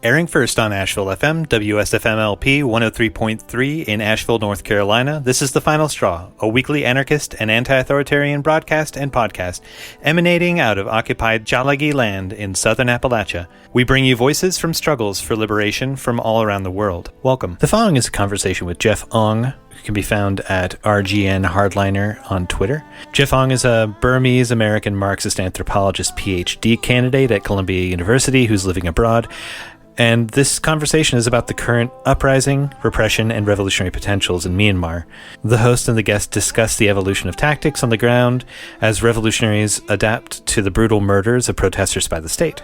Airing first on Asheville FM, WSFM-LP 103.3 in Asheville, North Carolina, this is The Final Straw, a weekly anarchist and anti-authoritarian broadcast and podcast emanating out of occupied Tsalagi land in southern Appalachia. We bring you voices from struggles for liberation from all around the world. Welcome. The following is a conversation with Geoff Aung, who can be found at RGN Hardliner on Twitter. Geoff Aung is a Burmese-American Marxist anthropologist PhD candidate at Columbia University who's living abroad. And this conversation is about the current uprising, repression, and revolutionary potentials in Myanmar. The host and the guest discuss the evolution of tactics on the ground as revolutionaries adapt to the brutal murders of protesters by the state.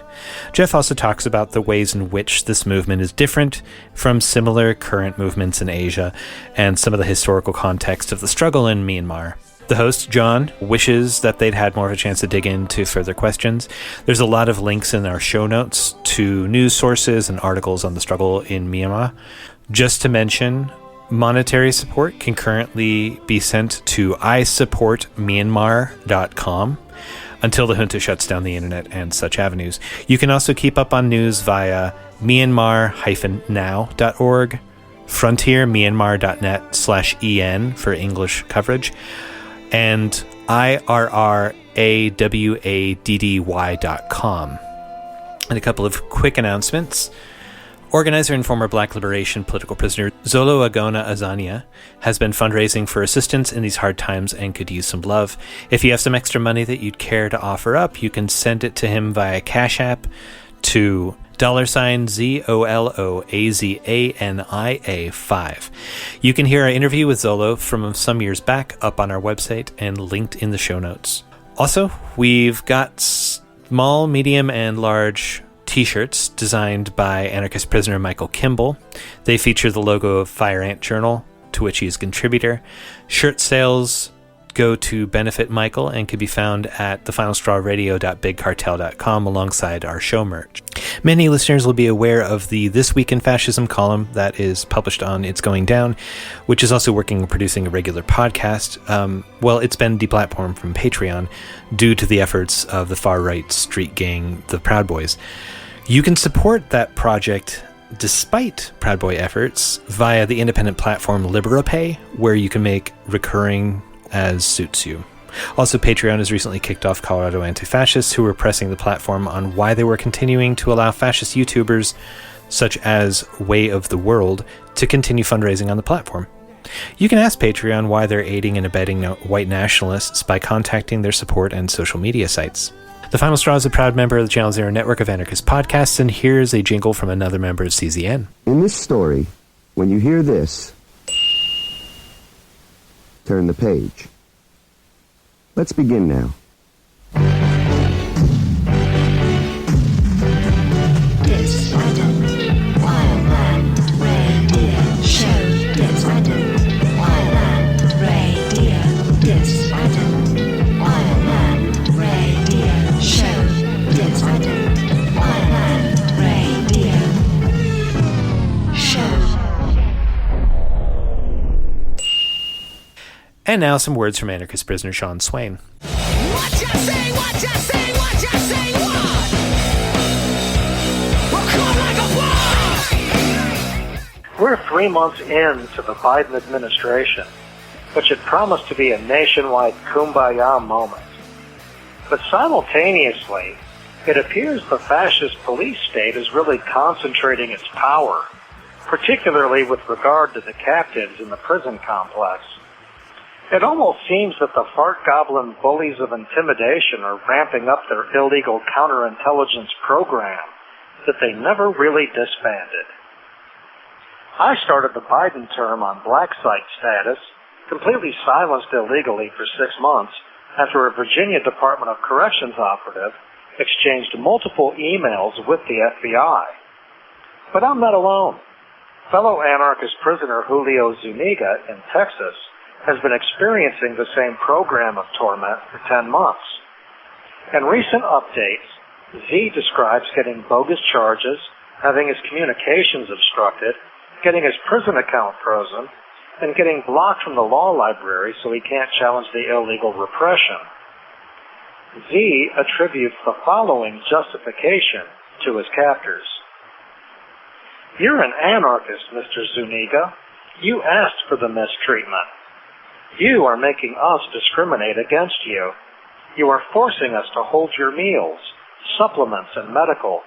Geoff also talks about the ways in which this movement is different from similar current movements in Asia and some of the historical context of the struggle in Myanmar. The host, John, wishes that they'd had more of a chance to dig into further questions. There's a lot of links in our show notes to news sources and articles on the struggle in Myanmar. Just to mention, monetary support can currently be sent to isupportmyanmar.com until the junta shuts down the internet and such avenues. You can also keep up on news via myanmar-now.org, frontiermyanmar.net/en for English coverage, and irrawaddy.com. And a couple of quick announcements. Organizer and former Black liberation political prisoner Zolo Agona Azania has been fundraising for assistance in these hard times and could use some love. If you have some extra money that you'd care to offer up, you can send it to him via cashapp to $ZOLOAZANIA5. You can hear our interview with Zolo from some years back up on our website and linked in the show notes. Also, we've got small, medium, and large t-shirts designed by anarchist prisoner Michael Kimble. They feature the logo of Fire Ant Journal, to which he is a contributor. Shirt sales go to benefit Michael and can be found at thefinalstrawradio.bigcartel.com alongside our show merch. Many listeners will be aware of the This Week in Fascism column that is published on It's Going Down, which is also working and producing a regular podcast. It's been deplatformed from Patreon due to the efforts of the far-right street gang, the Proud Boys. You can support that project despite Proud Boy efforts via the independent platform LiberaPay, where you can make recurring as suits you. Also, Patreon has recently kicked off Colorado anti-fascists who were pressing the platform on why they were continuing to allow fascist YouTubers such as Way of the World to continue fundraising on the platform. You can ask Patreon why they're aiding and abetting white nationalists by contacting their support and social media sites. The Final Straw is a proud member of the Channel Zero network of anarchist podcasts, and here's a jingle from another member of CZN. In this story, when you hear this, turn the page. Let's begin now. And now some words from anarchist prisoner Sean Swain. What you say, what you say, what you say, what? We'll come like a flood! We're 3 months into the Biden administration, which had promised to be a nationwide kumbaya moment. But simultaneously, it appears the fascist police state is really concentrating its power, particularly with regard to the captives in the prison complex. It almost seems that the fart goblin bullies of intimidation are ramping up their illegal counterintelligence program that they never really disbanded. I started the Biden term on black site status, completely silenced illegally for 6 months after a Virginia Department of Corrections operative exchanged multiple emails with the FBI. But I'm not alone. Fellow anarchist prisoner Julio Zuniga in Texas has been experiencing the same program of torment for 10 months. In recent updates, Z describes getting bogus charges, having his communications obstructed, getting his prison account frozen, and getting blocked from the law library so he can't challenge the illegal repression. Z attributes the following justification to his captors. You're an anarchist, Mr. Zuniga. You asked for the mistreatment. You are making us discriminate against you. You are forcing us to hold your meals, supplements, and medical.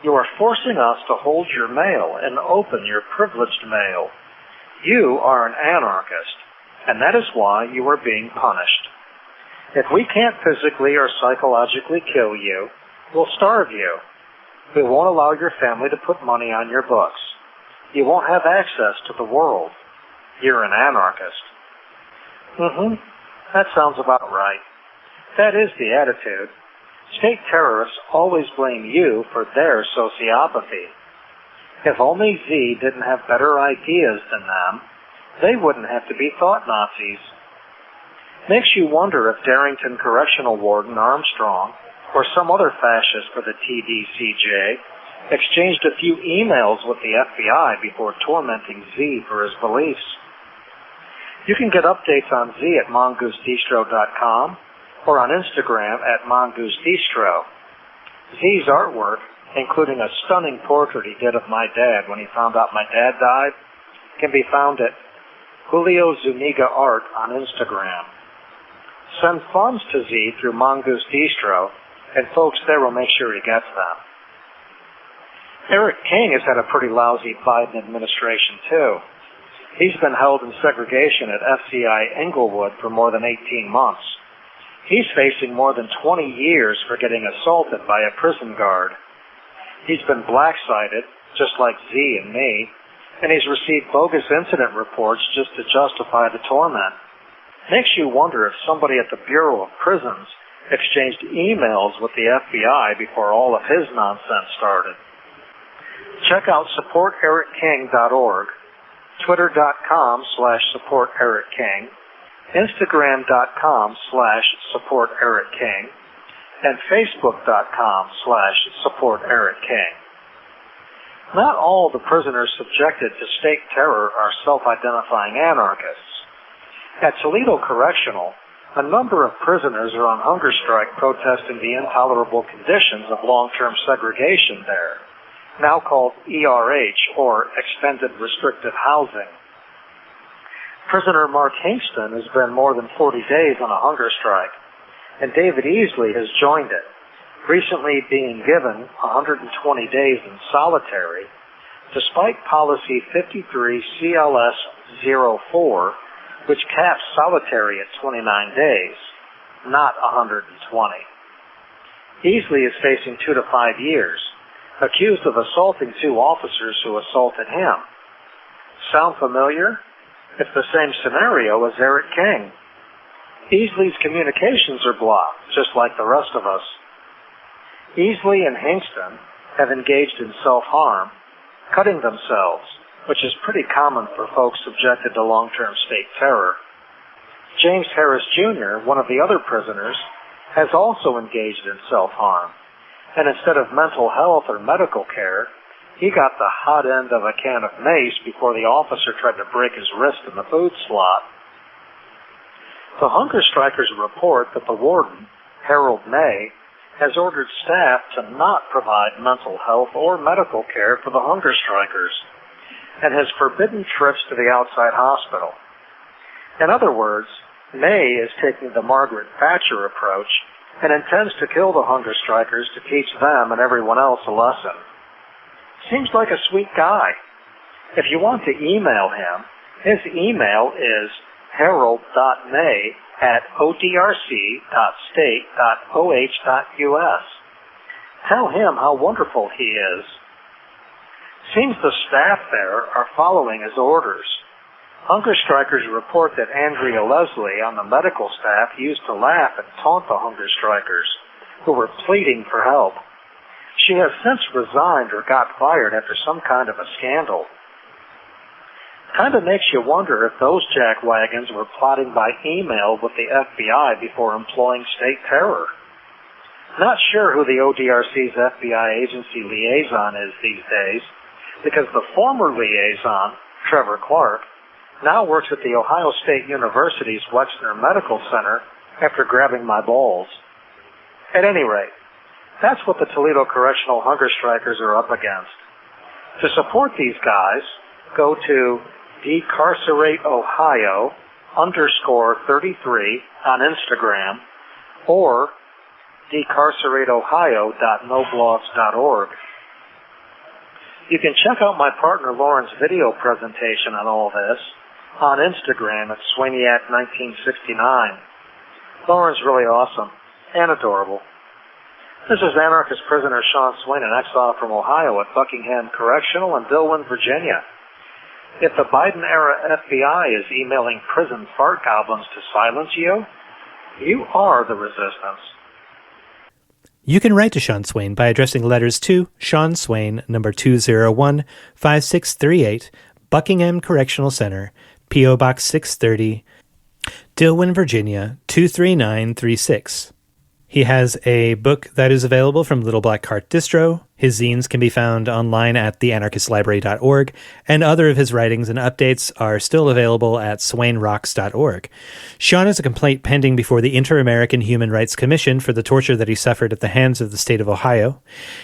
You are forcing us to hold your mail and open your privileged mail. You are an anarchist, and that is why you are being punished. If we can't physically or psychologically kill you, we'll starve you. We won't allow your family to put money on your books. You won't have access to the world. You're an anarchist. That sounds about right. That is the attitude. State terrorists always blame you for their sociopathy. If only Z didn't have better ideas than them, they wouldn't have to be thought Nazis. Makes you wonder if Darrington Correctional Warden Armstrong or some other fascist for the TDCJ exchanged a few emails with the FBI before tormenting Z for his beliefs. You can get updates on Z at mongoosdistro.com or on Instagram at mongoosdistro. Z's artwork, including a stunning portrait he did of my dad when he found out my dad died, can be found at Julio Zuniga Art on Instagram. Send funds to Z through Mongoose Distro, and folks there will make sure he gets them. Eric King has had a pretty lousy Biden administration, too. He's been held in segregation at FCI Englewood for more than 18 months. He's facing more than 20 years for getting assaulted by a prison guard. He's been black-sided, just like Z and me, and he's received bogus incident reports just to justify the torment. Makes you wonder if somebody at the Bureau of Prisons exchanged emails with the FBI before all of his nonsense started. Check out supportericking.org, twitter.com/supportericking, instagram.com/supportericking, and facebook.com/supportericking. Not all the prisoners subjected to state terror are self-identifying anarchists. At Toledo Correctional, a number of prisoners are on hunger strike protesting the intolerable conditions of long-term segregation there, now called ERH, or Extended Restricted Housing. Prisoner Mark Hingston has been more than 40 days on a hunger strike, and David Easley has joined it, recently being given 120 days in solitary, despite Policy 53 CLS-04, which caps solitary at 29 days, not 120. Easley is facing 2 to 5 years, accused of assaulting 2 officers who assaulted him. Sound familiar? It's the same scenario as Eric King. Easley's communications are blocked, just like the rest of us. Easley and Hingston have engaged in self-harm, cutting themselves, which is pretty common for folks subjected to long-term state terror. James Harris Jr., one of the other prisoners, has also engaged in self-harm, and instead of mental health or medical care, he got the hot end of a can of mace before the officer tried to break his wrist in the food slot. The hunger strikers report that the warden, Harold May, has ordered staff to not provide mental health or medical care for the hunger strikers, and has forbidden trips to the outside hospital. In other words, May is taking the Margaret Thatcher approach and intends to kill the hunger strikers to teach them and everyone else a lesson. Seems like a sweet guy. If you want to email him, his email is harold.may@odrc.state.oh.us. Tell him how wonderful he is. Seems the staff there are following his orders. Hunger strikers report that Andrea Leslie on the medical staff used to laugh and taunt the hunger strikers, who were pleading for help. She has since resigned or got fired after some kind of a scandal. Kind of makes you wonder if those jackwagons were plotting by email with the FBI before employing state terror. Not sure who the ODRC's FBI agency liaison is these days, because the former liaison, Trevor Clark, now works at the Ohio State University's Wexner Medical Center after grabbing my balls. At any rate, that's what the Toledo Correctional hunger strikers are up against. To support these guys, go to decarcerateohio_33 on Instagram or decarcerateohio.noblogs.org. You can check out my partner Lauren's video presentation on all this on Instagram at Swaniac1969. Lauren's really awesome and adorable. This is anarchist prisoner Sean Swain, in exile from Ohio at Buckingham Correctional in Dillwyn, Virginia. If the Biden-era FBI is emailing prison fart goblins to silence you, you are the resistance. You can write to Sean Swain by addressing letters to Sean Swain, number 201, 5638, Buckingham Correctional Center, P.O. Box 630, Dillwyn, Virginia, 23936. He has a book that is available from Little Black Cart Distro. His zines can be found online at theanarchistlibrary.org, and other of his writings and updates are still available at swainrocks.org. Sean has a complaint pending before the Inter-American Human Rights Commission for the torture that he suffered at the hands of the state of Ohio.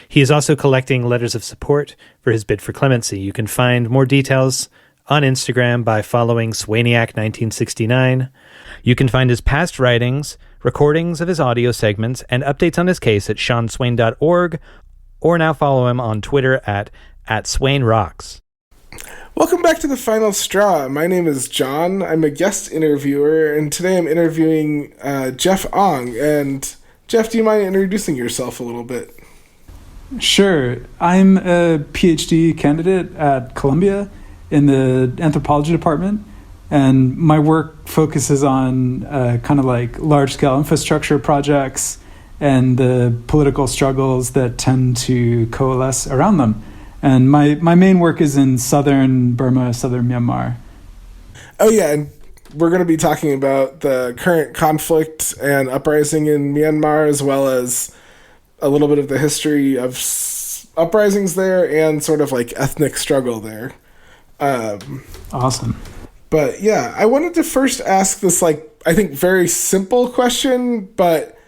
He is also collecting letters of support for his bid for clemency. You can find more details on Instagram by following Swaniac1969. You can find his past writings, recordings of his audio segments, and updates on his case at seanswain.org, or now follow him on Twitter at @SwainRocks. Welcome back to The Final Straw. My name is John. I'm a guest interviewer, and today I'm interviewing Geoff Aung. And Geoff, do you mind introducing yourself a little bit? Sure. I'm a PhD candidate at Columbia in the anthropology department, and my work focuses on kind of like large-scale infrastructure projects and the political struggles that tend to coalesce around them. And my main work is in southern Burma, southern Myanmar. Oh, yeah, and we're going to be talking about the current conflict and uprising in Myanmar, as well as a little bit of the history of uprisings there and sort of like ethnic struggle there. Awesome. But yeah, I wanted to first ask this, like, I think very simple question, but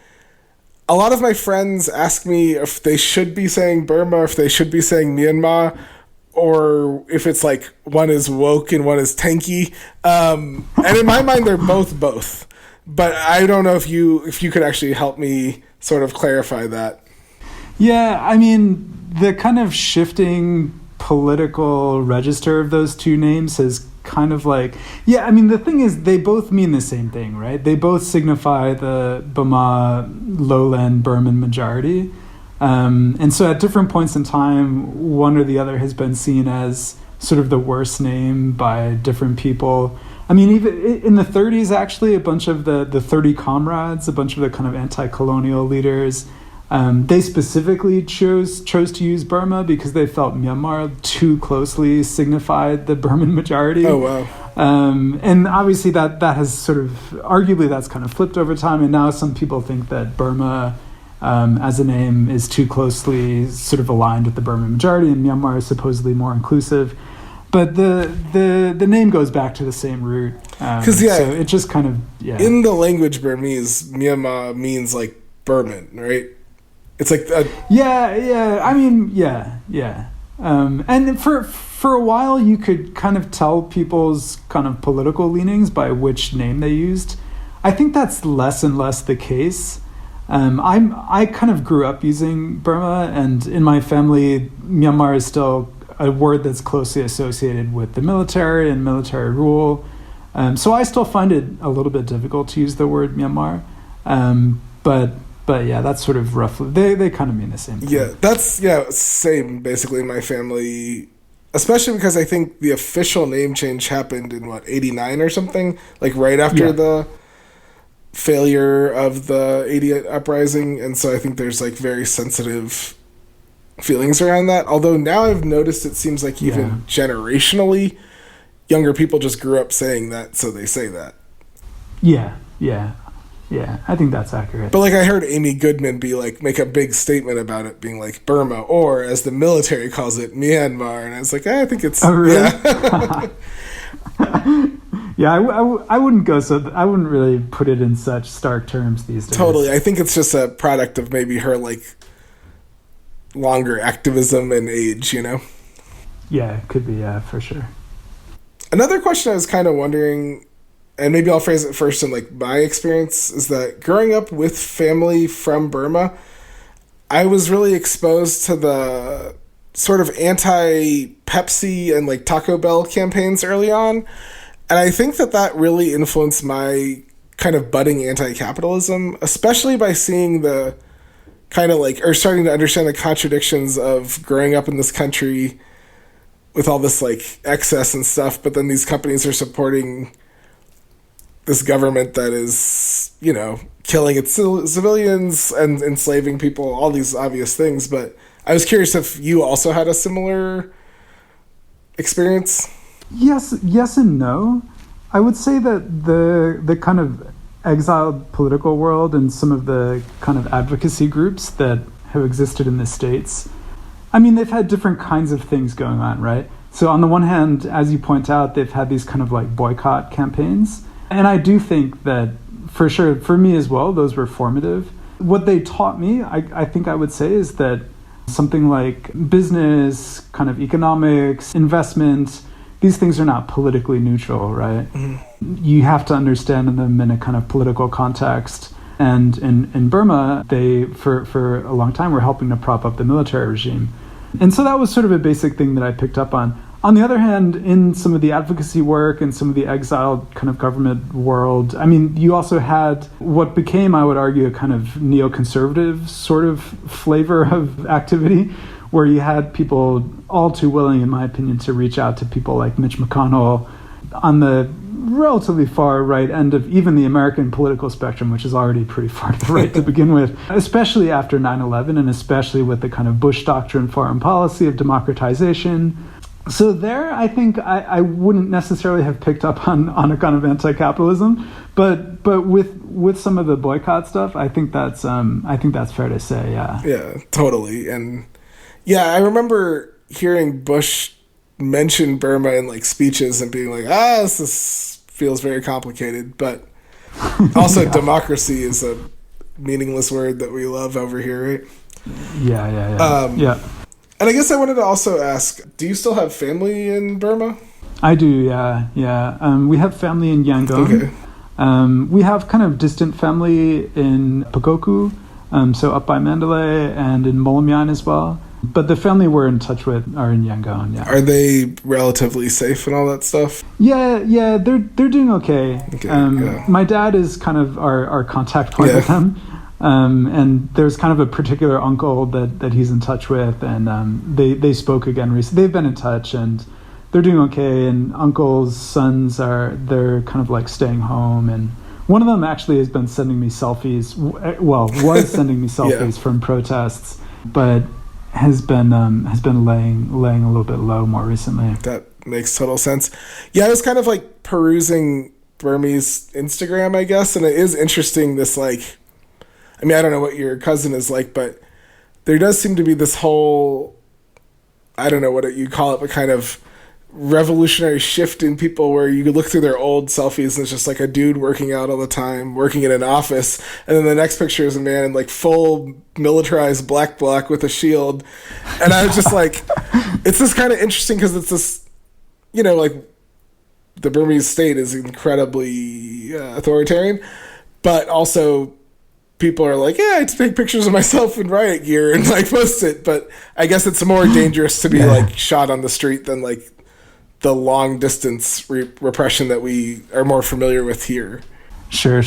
a lot of my friends ask me if they should be saying Burma, if they should be saying Myanmar, or if it's like one is woke and one is tanky. And in my mind, they're both. But I don't know if you could actually help me sort of clarify that. Yeah, I mean, the kind of shifting political register of those two names has kind of like, yeah, I mean, the thing is, they both mean the same thing, right? They both signify the Burma lowland Burman majority. And so at different points in time, one or the other has been seen as sort of the worst name by different people. I mean, even in the 30s, actually, a bunch of the 30 comrades, a bunch of the kind of anti-colonial leaders, they specifically chose to use Burma because they felt Myanmar too closely signified the Burman majority. Oh, wow. And obviously that has sort of, arguably that's kind of flipped over time, and now some people think that Burma as a name is too closely sort of aligned with the Burman majority, and Myanmar is supposedly more inclusive. But the name goes back to the same root. So it just kind of, in the language Burmese, Myanmar means like Burman, right? It's like and for a while you could kind of tell people's kind of political leanings by which name they used. I think that's less and less the case. I kind of grew up using Burma, and in my family, Myanmar is still a word that's closely associated with the military and military rule. So I still find it a little bit difficult to use the word Myanmar. But yeah, that's sort of roughly, they kind of mean the same thing. Yeah, same basically in my family, especially because I think the official name change happened in 89 or something, like right after the failure of the 88 uprising. And so I think there's like very sensitive feelings around that. Although now I've noticed it seems like even generationally, younger people just grew up saying that, so they say that. Yeah, I think that's accurate. But like I heard Amy Goodman make a big statement about it being like Burma, or as the military calls it, Myanmar, and I was like, I think it's... Oh, really? Yeah. I wouldn't go I wouldn't really put it in such stark terms these days. Totally. I think it's just a product of maybe her like longer activism and age, you know? Yeah, it could be, yeah, for sure. Another question I was kind of wondering, and maybe I'll phrase it first in like my experience, is that growing up with family from Burma, I was really exposed to the sort of anti-Pepsi and like Taco Bell campaigns early on. And I think that really influenced my kind of budding anti-capitalism, especially by seeing the kind of like, or starting to understand the contradictions of growing up in this country with all this like excess and stuff, but then these companies are supporting this government that is, you know, killing its civilians and enslaving people, all these obvious things. But I was curious if you also had a similar experience. Yes and no. I would say that the kind of exiled political world and some of the kind of advocacy groups that have existed in the States, I mean, they've had different kinds of things going on, right? So on the one hand, as you point out, they've had these kind of like boycott campaigns. And I do think that, for sure, for me as well, those were formative. What they taught me, I think I would say, is that something like business, kind of economics, investment, these things are not politically neutral, right? Mm-hmm. You have to understand them in a kind of political context. And in Burma, they, for a long time, were helping to prop up the military regime. And so that was sort of a basic thing that I picked up on. On the other hand, in some of the advocacy work and some of the exiled kind of government world, I mean, you also had what became, I would argue, a kind of neoconservative sort of flavor of activity, where you had people all too willing, in my opinion, to reach out to people like Mitch McConnell on the relatively far right end of even the American political spectrum, which is already pretty far to the right to begin with, especially after 9/11 and especially with the kind of Bush doctrine foreign policy of democratization. So there, I think I wouldn't necessarily have picked up on a kind of anti-capitalism, but with some of the boycott stuff, I think that's fair to say, yeah. Yeah, totally. And yeah, I remember hearing Bush mention Burma in like speeches and being like, this feels very complicated, but also yeah. Democracy is a meaningless word that we love over here, right? Yeah. Yeah. And I guess I wanted to also ask, do you still have family in Burma? I do, yeah. We have family in Yangon. Okay. We have kind of distant family in Pagoku, so up by Mandalay, and in Molamyan as well. But the family we're in touch with are in Yangon, yeah. Are they relatively safe and all that stuff? Yeah, they're doing okay. Yeah. My dad is kind of our contact point with them. And there's kind of a particular uncle that he's in touch with, and they spoke again recently. They've been in touch, and they're doing okay. And uncle's sons they're kind of like staying home, and one of them actually has been sending me selfies. Was sending me selfies yeah. from protests, but has been laying a little bit low more recently. That makes total sense. Yeah, I was kind of like perusing Burmese Instagram, I guess, and it is interesting. This like. I mean, I don't know what your cousin is like, but there does seem to be this whole, I don't know what you call it, but kind of revolutionary shift in people where you could look through their old selfies and it's just like a dude working out all the time, working in an office. And then the next picture is a man in like full militarized black with a shield. And I was just like, it's this kind of interesting because it's this, you know, like the Burmese state is incredibly authoritarian, but also people are like, I take pictures of myself in riot gear and like post it. But I guess it's more dangerous to be like shot on the street than like the long distance repression that we are more familiar with here. Sure.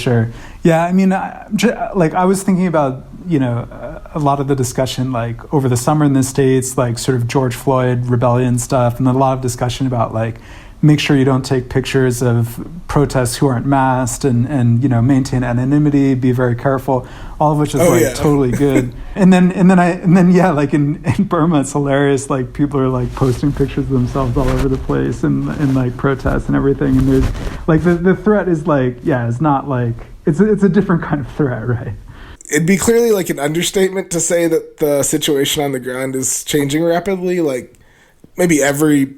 Yeah, I mean, I was thinking about, you know, a lot of the discussion like over the summer in the States, like sort of George Floyd rebellion stuff, and then a lot of discussion about like make sure you don't take pictures of protests who aren't masked and you know, maintain anonymity, be very careful, all of which is totally good. and then yeah, like in Burma, it's hilarious. Like people are like posting pictures of themselves all over the place and like protests and everything. And there's like the threat is like, it's not like, it's a different kind of threat, right? It'd be clearly like an understatement to say that the situation on the ground is changing rapidly. Like maybe every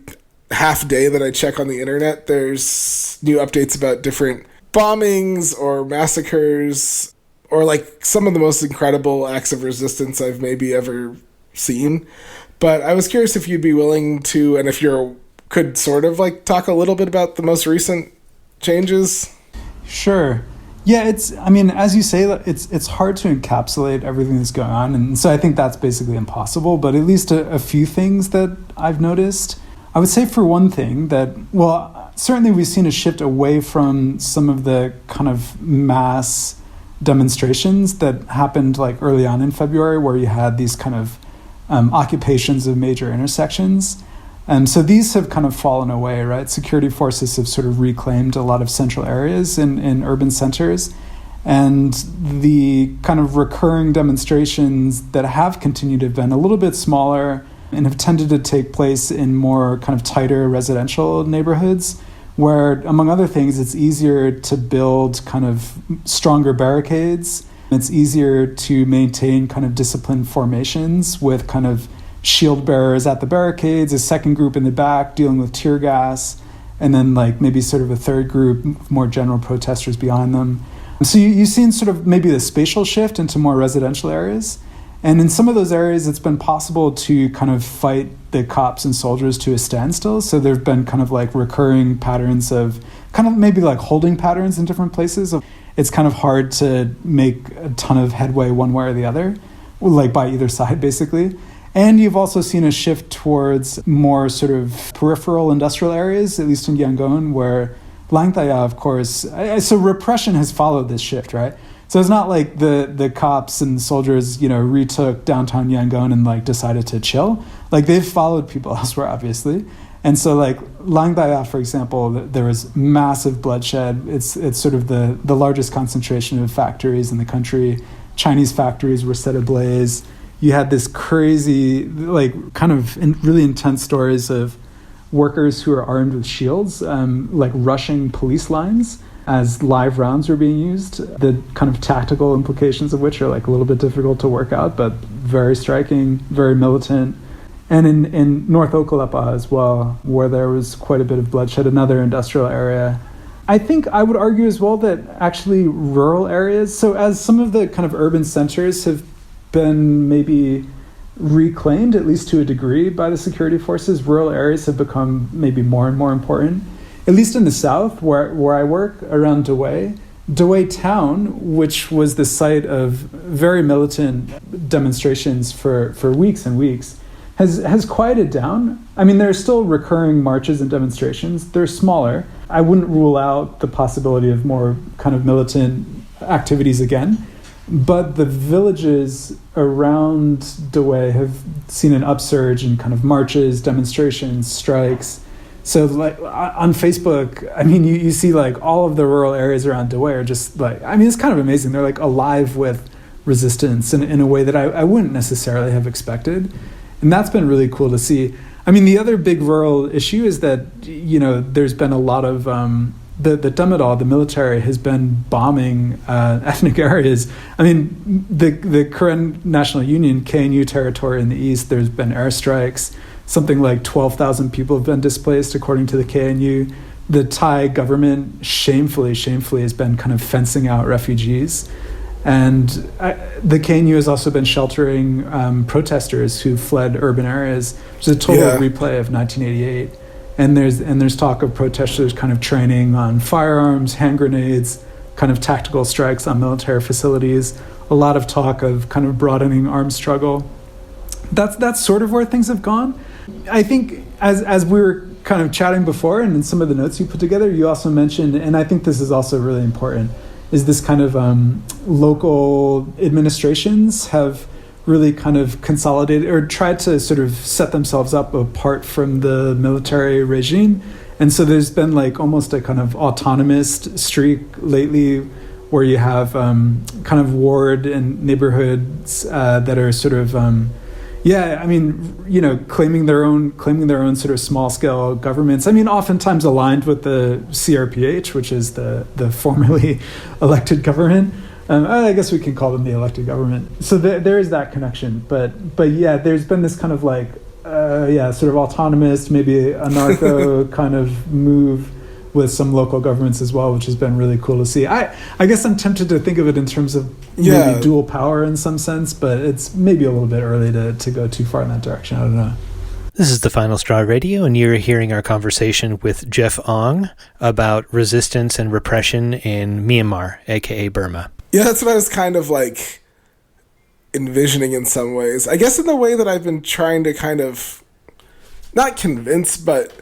half day that I check on the internet, there's new updates about different bombings or massacres or like some of the most incredible acts of resistance I've maybe ever seen. But I was curious if you'd be willing to, and if you could sort of like talk a little bit about the most recent changes. Sure. Yeah, as you say, it's hard to encapsulate everything that's going on. And so I think that's basically impossible, but at least a few things that I've noticed. I would say for one thing that, well, certainly we've seen a shift away from some of the kind of mass demonstrations that happened like early on in February, where you had these kind of occupations of major intersections. And so these have kind of fallen away, right? Security forces have sort of reclaimed a lot of central areas in urban centers. And the kind of recurring demonstrations that have continued have been a little bit smaller and have tended to take place in more kind of tighter residential neighborhoods, where, among other things, it's easier to build kind of stronger barricades. It's easier to maintain kind of disciplined formations with kind of shield bearers at the barricades, a second group in the back dealing with tear gas, and then like maybe sort of a third group, more general protesters behind them. So you've seen sort of maybe the spatial shift into more residential areas. And in some of those areas, it's been possible to kind of fight the cops and soldiers to a standstill. So there have been kind of like recurring patterns of kind of maybe like holding patterns in different places. It's kind of hard to make a ton of headway one way or the other, like by either side, basically. And you've also seen a shift towards more sort of peripheral industrial areas, at least in Yangon, where Langtaya, of course, so repression has followed this shift, right? So it's not like the cops and soldiers, retook downtown Yangon and like decided to chill. Like they've followed people elsewhere, obviously. And so like Langtaya, for example, there was massive bloodshed. It's sort of the largest concentration of factories in the country. Chinese factories were set ablaze. You had this crazy, like kind of really intense stories of workers who are armed with shields, like rushing police lines as live rounds were being used. The kind of tactical implications of which are like a little bit difficult to work out, but very striking, very militant. And in North Okalapa as well, where there was quite a bit of bloodshed, another industrial area. I think I would argue as well that actually rural areas, so as some of the kind of urban centers have been maybe reclaimed, at least to a degree, by the security forces, rural areas have become maybe more and more important. At least in the south, where I work, around Dawei town, which was the site of very militant demonstrations for weeks and weeks, has quieted down. I mean, there are still recurring marches and demonstrations. They're smaller. I wouldn't rule out the possibility of more kind of militant activities again. But the villages around Dawei have seen an upsurge in kind of marches, demonstrations, strikes. So like on Facebook, I mean, you see like all of the rural areas around Dawei are just like, I mean, it's kind of amazing. They're like alive with resistance in a way that I wouldn't necessarily have expected. And that's been really cool to see. I mean, the other big rural issue is that, there's been a lot of, the Damodar, the military, has been bombing ethnic areas. I mean, the Karen National Union, KNU territory in the east, there's been airstrikes. Something like 12,000 people have been displaced, according to the KNU. The Thai government shamefully has been kind of fencing out refugees. And the KNU has also been sheltering protesters who fled urban areas, which is a total replay of 1988. And there's talk of protesters kind of training on firearms, hand grenades, kind of tactical strikes on military facilities. A lot of talk of kind of broadening arms struggle. That's sort of where things have gone. I think as we were kind of chatting before, and in some of the notes you put together, you also mentioned, and I think this is also really important, is this kind of local administrations have really kind of consolidated or tried to sort of set themselves up apart from the military regime. And so there's been like almost a kind of autonomous streak lately where you have kind of ward and neighborhoods that are sort of claiming their own sort of small scale governments. I mean, oftentimes aligned with the CRPH, which is the formerly elected government. I guess we can call them the elected government. So there is that connection. But yeah, there's been this kind of like, sort of autonomous, maybe anarcho kind of move with some local governments as well, which has been really cool to see. I guess I'm tempted to think of it in terms of maybe dual power in some sense, but it's maybe a little bit early to go too far in that direction. I don't know. This is the Final Straw Radio, and you're hearing our conversation with Geoff Aung about resistance and repression in Myanmar, aka Burma. Yeah, that's what I was kind of like envisioning in some ways. I guess in the way that I've been trying to kind of not convince, but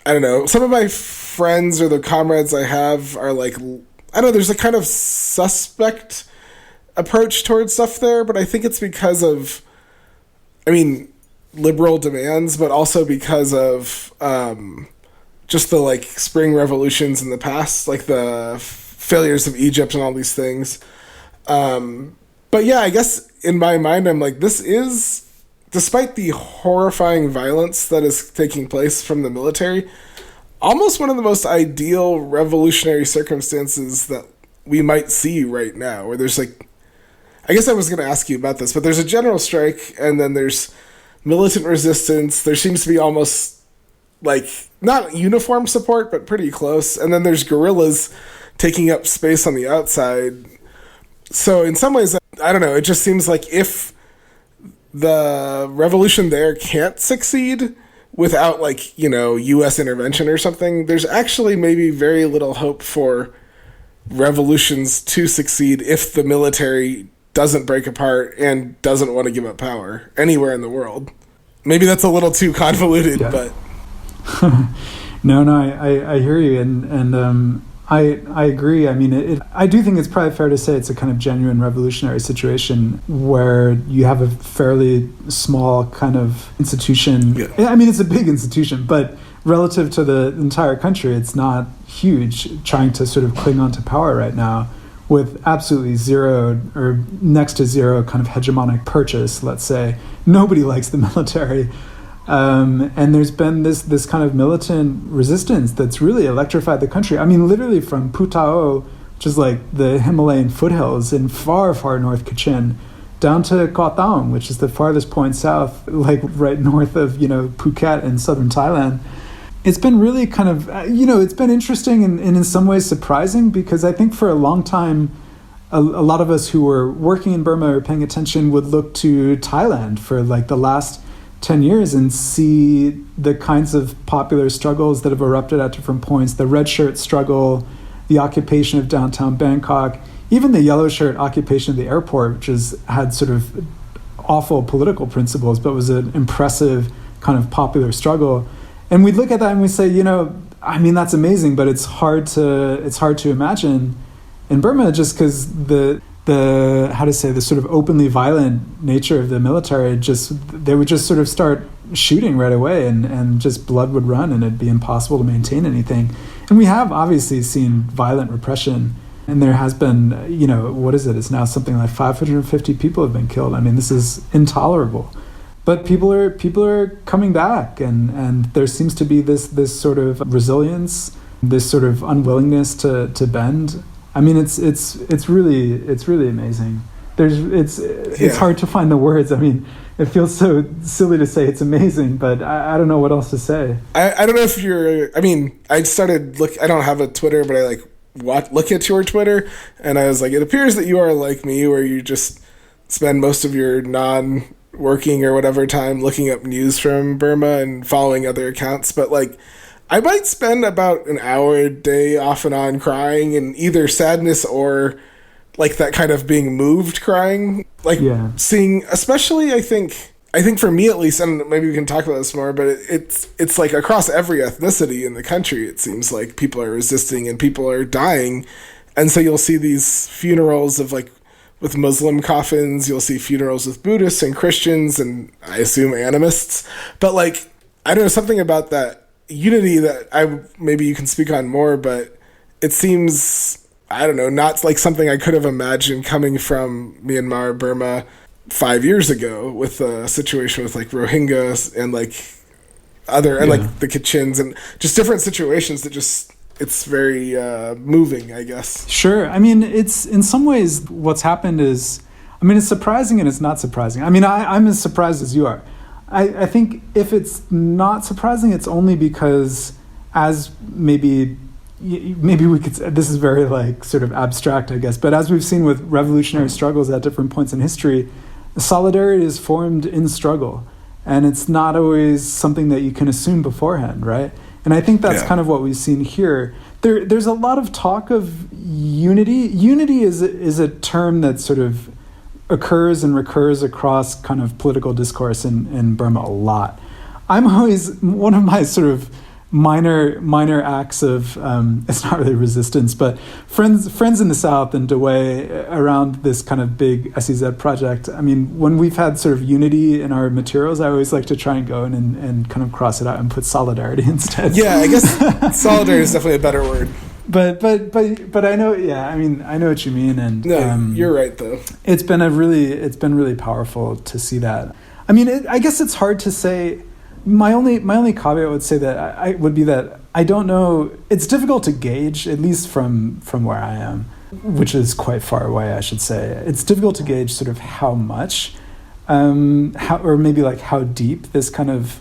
I don't know, some of my friends or the comrades I have are like, I don't know, there's a kind of suspect approach towards stuff there, but I think it's because of, liberal demands, but also because of just the like spring revolutions in the past, like the failures of Egypt and all these things. But yeah, I guess in my mind, I'm like, this is, despite the horrifying violence that is taking place from the military, almost one of the most ideal revolutionary circumstances that we might see right now, where there's like, I guess I was going to ask you about this, but there's a general strike, and then there's militant resistance. There seems to be almost like not uniform support, but pretty close. And then there's guerrillas taking up space on the outside. So in some ways, I don't know, it just seems like if the revolution there can't succeed without like, US intervention or something, there's actually maybe very little hope for revolutions to succeed if the military doesn't break apart and doesn't want to give up power anywhere in the world. Maybe that's a little too convoluted, but no, I hear you, and I agree. I do think it's probably fair to say it's a kind of genuine revolutionary situation where you have a fairly small kind of institution. Yeah. It's a big institution, but relative to the entire country, it's not huge, trying to sort of cling on to power right now, with absolutely zero or next to zero kind of hegemonic purchase, let's say. Nobody likes the military. And there's been this kind of militant resistance that's really electrified the country. Literally from Putao, which is like the Himalayan foothills in far, far north Kachin, down to Koh Tao, which is the farthest point south, like right north of, Phuket in southern Thailand. It's been really kind of, it's been interesting and in some ways surprising, because I think for a long time, a lot of us who were working in Burma or paying attention would look to Thailand for like the last 10 years and see the kinds of popular struggles that have erupted at different points, the red shirt struggle, the occupation of downtown Bangkok, even the yellow shirt occupation of the airport, which had sort of awful political principles, but was an impressive kind of popular struggle. And we look at that and we say, that's amazing, but it's hard to imagine in Burma, just because the sort of openly violent nature of the military, they would just sort of start shooting right away, and just blood would run, and it'd be impossible to maintain anything. And we have obviously seen violent repression, and there has been, what is it? It's now something like 550 people have been killed. This is intolerable. But people are coming back, and there seems to be this sort of resilience, this sort of unwillingness to bend. It's really amazing. It's hard to find the words. It feels so silly to say it's amazing, but I don't know what else to say. I don't know if you're. I started I don't have a Twitter, but I look at your Twitter, and I was like, it appears that you are like me, where you just spend most of your non-working or whatever time looking up news from Burma and following other accounts, but I might spend about an hour a day off and on crying, in either sadness or that kind of being moved crying. Seeing, especially I think for me at least, and maybe we can talk about this more, but it's across every ethnicity in the country, it seems like people are resisting and people are dying. And so you'll see these funerals of with Muslim coffins, you'll see funerals with Buddhists and Christians and I assume animists. But I don't know, something about that unity that maybe you can speak on more, but it seems, I don't know, not something I could have imagined coming from Myanmar, Burma 5 years ago, with the situation with Rohingyas and other and the Kachins and just different situations that it's very moving, I guess. Sure. It's in some ways what's happened is, it's surprising and it's not surprising. I'm as surprised as you are. I think if it's not surprising, it's only because as maybe we could, this is very like sort of abstract, I guess, but as we've seen with revolutionary struggles at different points in history, solidarity is formed in struggle, and it's not always something that you can assume beforehand, right? And I think that's kind of what we've seen here. There's a lot of talk of unity. Unity is a term that sort of occurs and recurs across kind of political discourse in Burma a lot. I'm always, one of my sort of minor acts of it's not really resistance, but friends in the South and Dewey around this kind of big SEZ project. I mean, when we've had sort of unity in our materials, I always like to try and go in and kind of cross it out and put solidarity instead. Yeah, I guess solidarity is definitely a better word. But I know, I mean, I know what you mean, and no, you're right though. It's been really powerful to see that. I mean, I guess it's hard to say. My only caveat would say that would be that I don't know. It's difficult to gauge, at least from where I am, which is quite far away, I should say. It's difficult to gauge sort of how much, or maybe like how deep this kind of,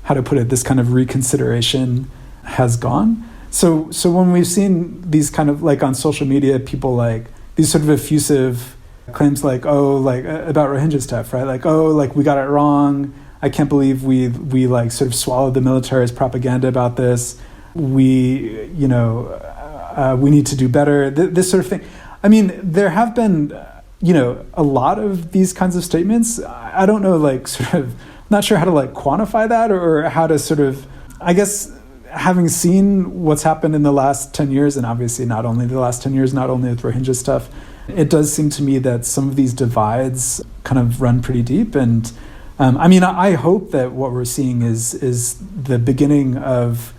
how to put it, this kind of reconsideration has gone. So when we've seen these kind of, like on social media, people like these sort of effusive claims like, oh, like about Rohingya stuff, right? Like, oh, like we got it wrong. I can't believe we like sort of swallowed the military's propaganda about this. We need to do better. This sort of thing. I mean, there have been, a lot of these kinds of statements. I don't know, like sort of, not sure how to like quantify that or how to sort of, I guess, having seen what's happened in the last 10 years, and obviously not only the last 10 years, not only with Rohingya stuff, it does seem to me that some of these divides kind of run pretty deep. And I mean, I hope that what we're seeing is the beginning of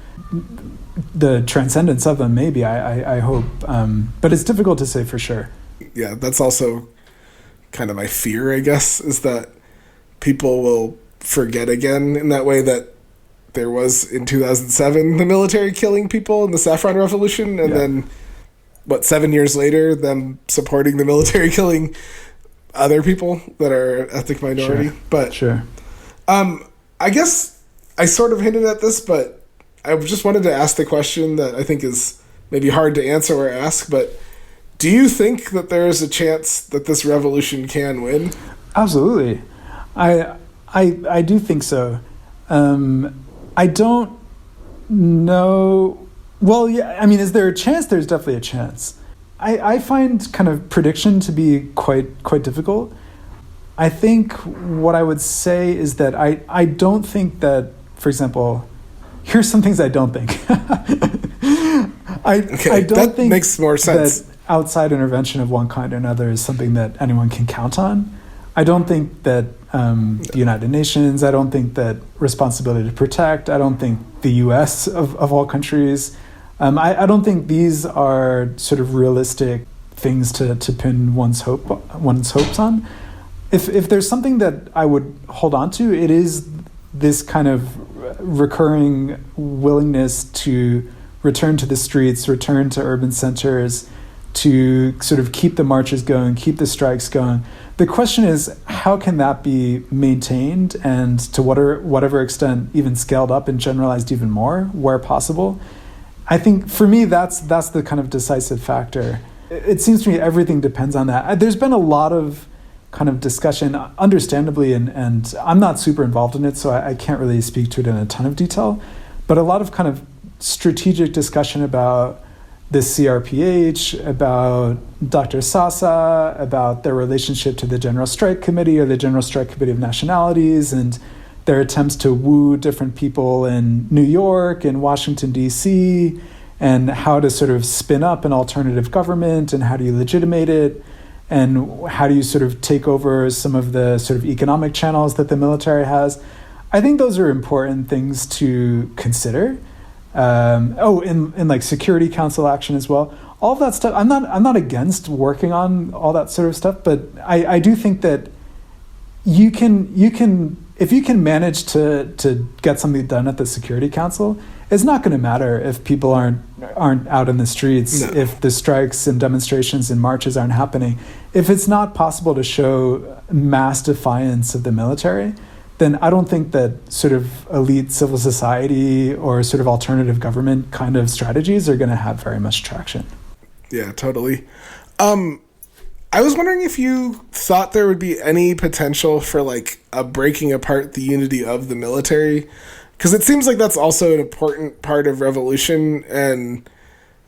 the transcendence of them, maybe. I hope. But it's difficult to say for sure. Yeah, that's also kind of my fear, I guess, is that people will forget again in that way that there was in 2007 the military killing people in the Saffron Revolution, and then 7 years later them supporting the military killing other people that are ethnic minority. Sure. But sure. I guess I sort of hinted at this, but I just wanted to ask the question that I think is maybe hard to answer or ask, but do you think that there is a chance that this revolution can win? Absolutely. I do think so. I don't know. Well, yeah, I mean, is there a chance? There's definitely a chance. I find kind of prediction to be quite difficult. I think what I would say is that I don't think that, for example, here's some things I don't think. I don't think makes more sense. That outside intervention of one kind or another is something that anyone can count on. I don't think that the United Nations, I don't think that responsibility to protect, I don't think the US of all countries, I don't think these are sort of realistic things to pin one's hopes on. If there's something that I would hold on to, it is this kind of recurring willingness to return to the streets, return to urban centers, to sort of keep the marches going, keep the strikes going. The question is, how can that be maintained and to whatever extent even scaled up and generalized even more where possible? I think for me, that's the kind of decisive factor. It seems to me everything depends on that. There's been a lot of kind of discussion, understandably, and I'm not super involved in it, so I can't really speak to it in a ton of detail, but a lot of kind of strategic discussion about the CRPH, about Dr. Sasa, about their relationship to the General Strike Committee or the General Strike Committee of Nationalities, and their attempts to woo different people in New York and Washington, D.C., and how to sort of spin up an alternative government, and how do you legitimate it, and how do you sort of take over some of the sort of economic channels that the military has. I think those are important things to consider. In like Security Council action as well. All of that stuff, I'm not against working on all that sort of stuff, but I do think that you can if you can manage to get something done at the Security Council, it's not going to matter if people aren't out in the streets, if the strikes and demonstrations and marches aren't happening. If it's not possible to show mass defiance of the military, then I don't think that sort of elite civil society or sort of alternative government kind of strategies are going to have very much traction. Yeah, totally. I was wondering if you thought there would be any potential for like a breaking apart the unity of the military, because it seems like that's also an important part of revolution, and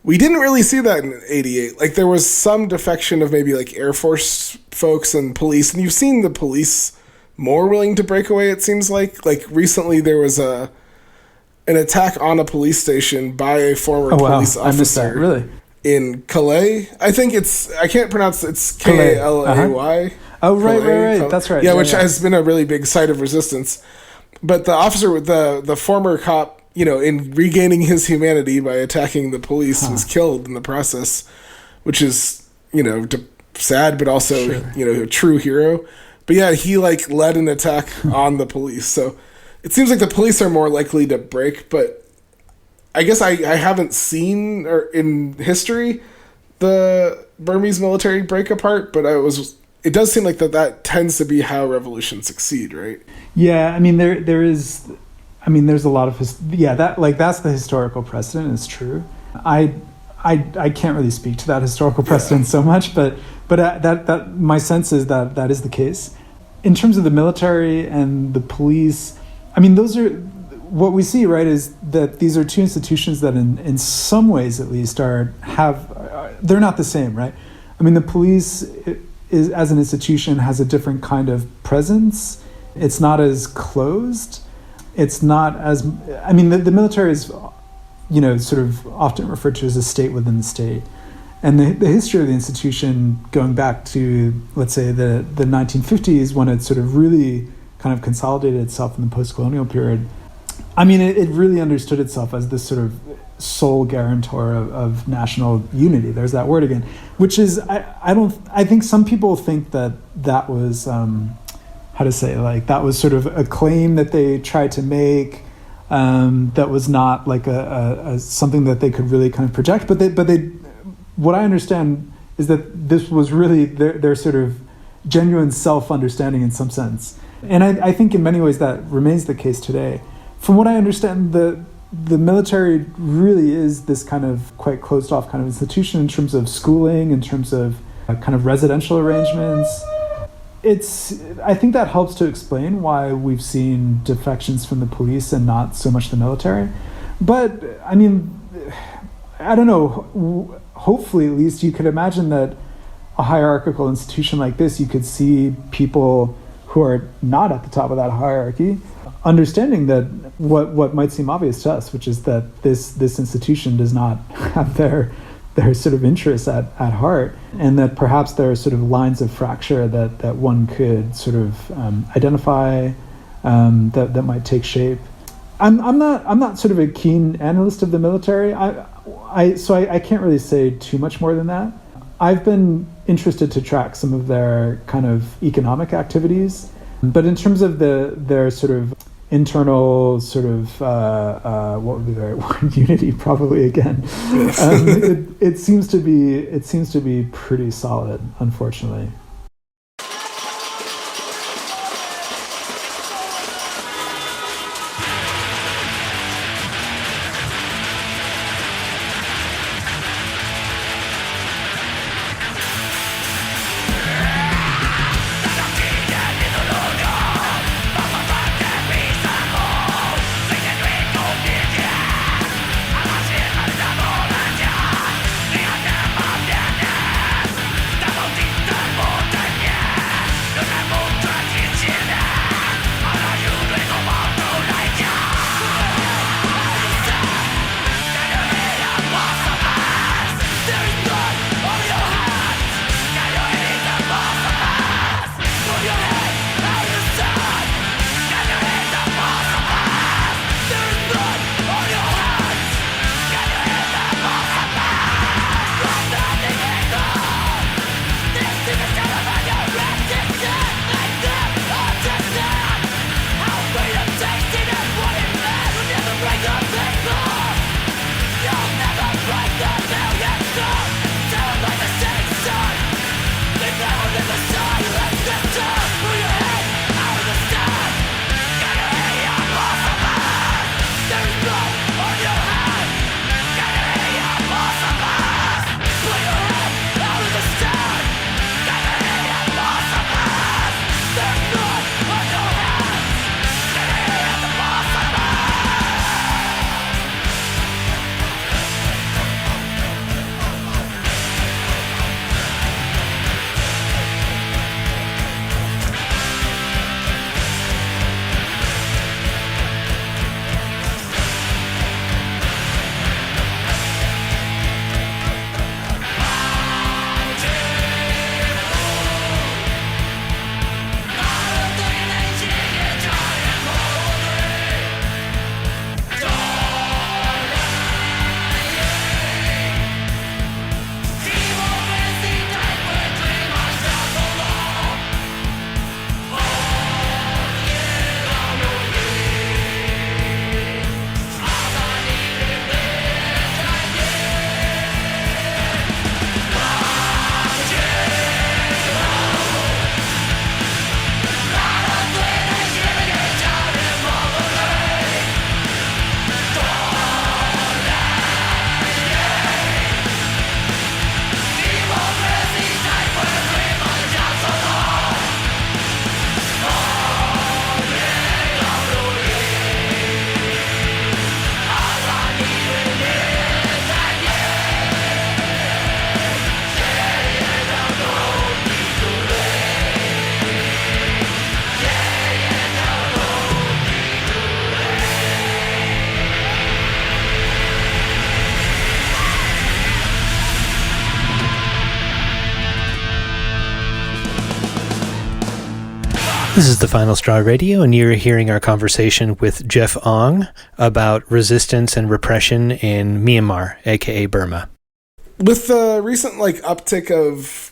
we didn't really see that in '88. Like there was some defection of maybe like Air Force folks and police, and you've seen the police more willing to break away, it seems like. Like recently there was an attack on a police station by a former police officer. I missed that, really? In Calais. I think I can't pronounce it. It's Kalay. Oh, right. That's right. Yeah, which has been a really big site of resistance. But the officer, the former cop, in regaining his humanity by attacking the police, was killed in the process, which is, sad, but also, a true hero. But yeah, he led an attack on the police. So it seems like the police are more likely to break, but I guess I haven't seen or in history the Burmese military break apart, but it does seem like that tends to be how revolutions succeed, right? Yeah, I mean there's a lot of that's the historical precedent. It's true. I can't really speak to that historical precedent so much, but that my sense is that is the case. In terms of the military and the police, I mean those are what we see, right, is that these are two institutions that in some ways at least they're not the same, right? I mean the police is as an institution has a different kind of presence. It's not as closed. It's not as the military is sort of often referred to as a state within the state. And the history of the institution going back to, let's say, the 1950s, when it sort of really kind of consolidated itself in the post-colonial period, I mean, it really understood itself as this sort of sole guarantor of national unity. There's that word again, which is, I think some people think that was, that was sort of a claim that they tried to make, that was not like a something that they could really kind of project, but they what I understand is that this was really their sort of genuine self-understanding in some sense. And I think in many ways that remains the case today. From what I understand, the military really is this kind of quite closed off kind of institution in terms of schooling, in terms of kind of residential arrangements. I think that helps to explain why we've seen defections from the police and not so much the military. But I mean, I don't know, hopefully at least you could imagine that a hierarchical institution like this, you could see people who are not at the top of that hierarchy understanding that what might seem obvious to us, which is that this institution does not have their sort of interests at heart, and that perhaps there are sort of lines of fracture that one could sort of identify that might take shape. I'm not sort of a keen analyst of the military. So I can't really say too much more than that. I've been interested to track some of their kind of economic activities, but in terms of their sort of internal sort of what would be the right word? Unity, probably again. It seems to be pretty solid, unfortunately. More This is the Final Straw Radio, and you're hearing our conversation with Geoff Aung about resistance and repression in Myanmar, aka Burma. With the recent uptick of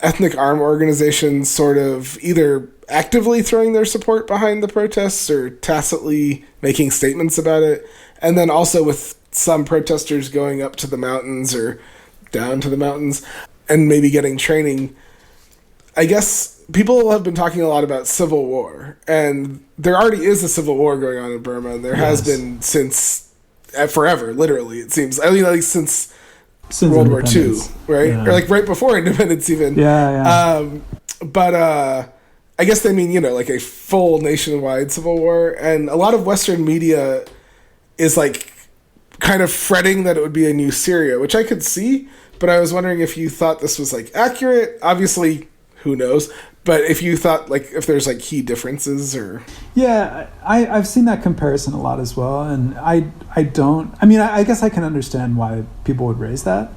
ethnic armed organizations sort of either actively throwing their support behind the protests or tacitly making statements about it, and then also with some protesters going up to the mountains or down to the mountains and maybe getting training, I guess people have been talking a lot about civil war, and there already is a civil war going on in Burma, and there has been since forever, literally, it seems. I mean, since World War II, right? Yeah. Or right before independence even. But I guess they mean, a full nationwide civil war, and a lot of Western media is kind of fretting that it would be a new Syria, which I could see, but I was wondering if you thought this was accurate. Obviously, who knows? But if you thought if there's key differences or I've seen that comparison a lot as well, and I guess I can understand why people would raise that.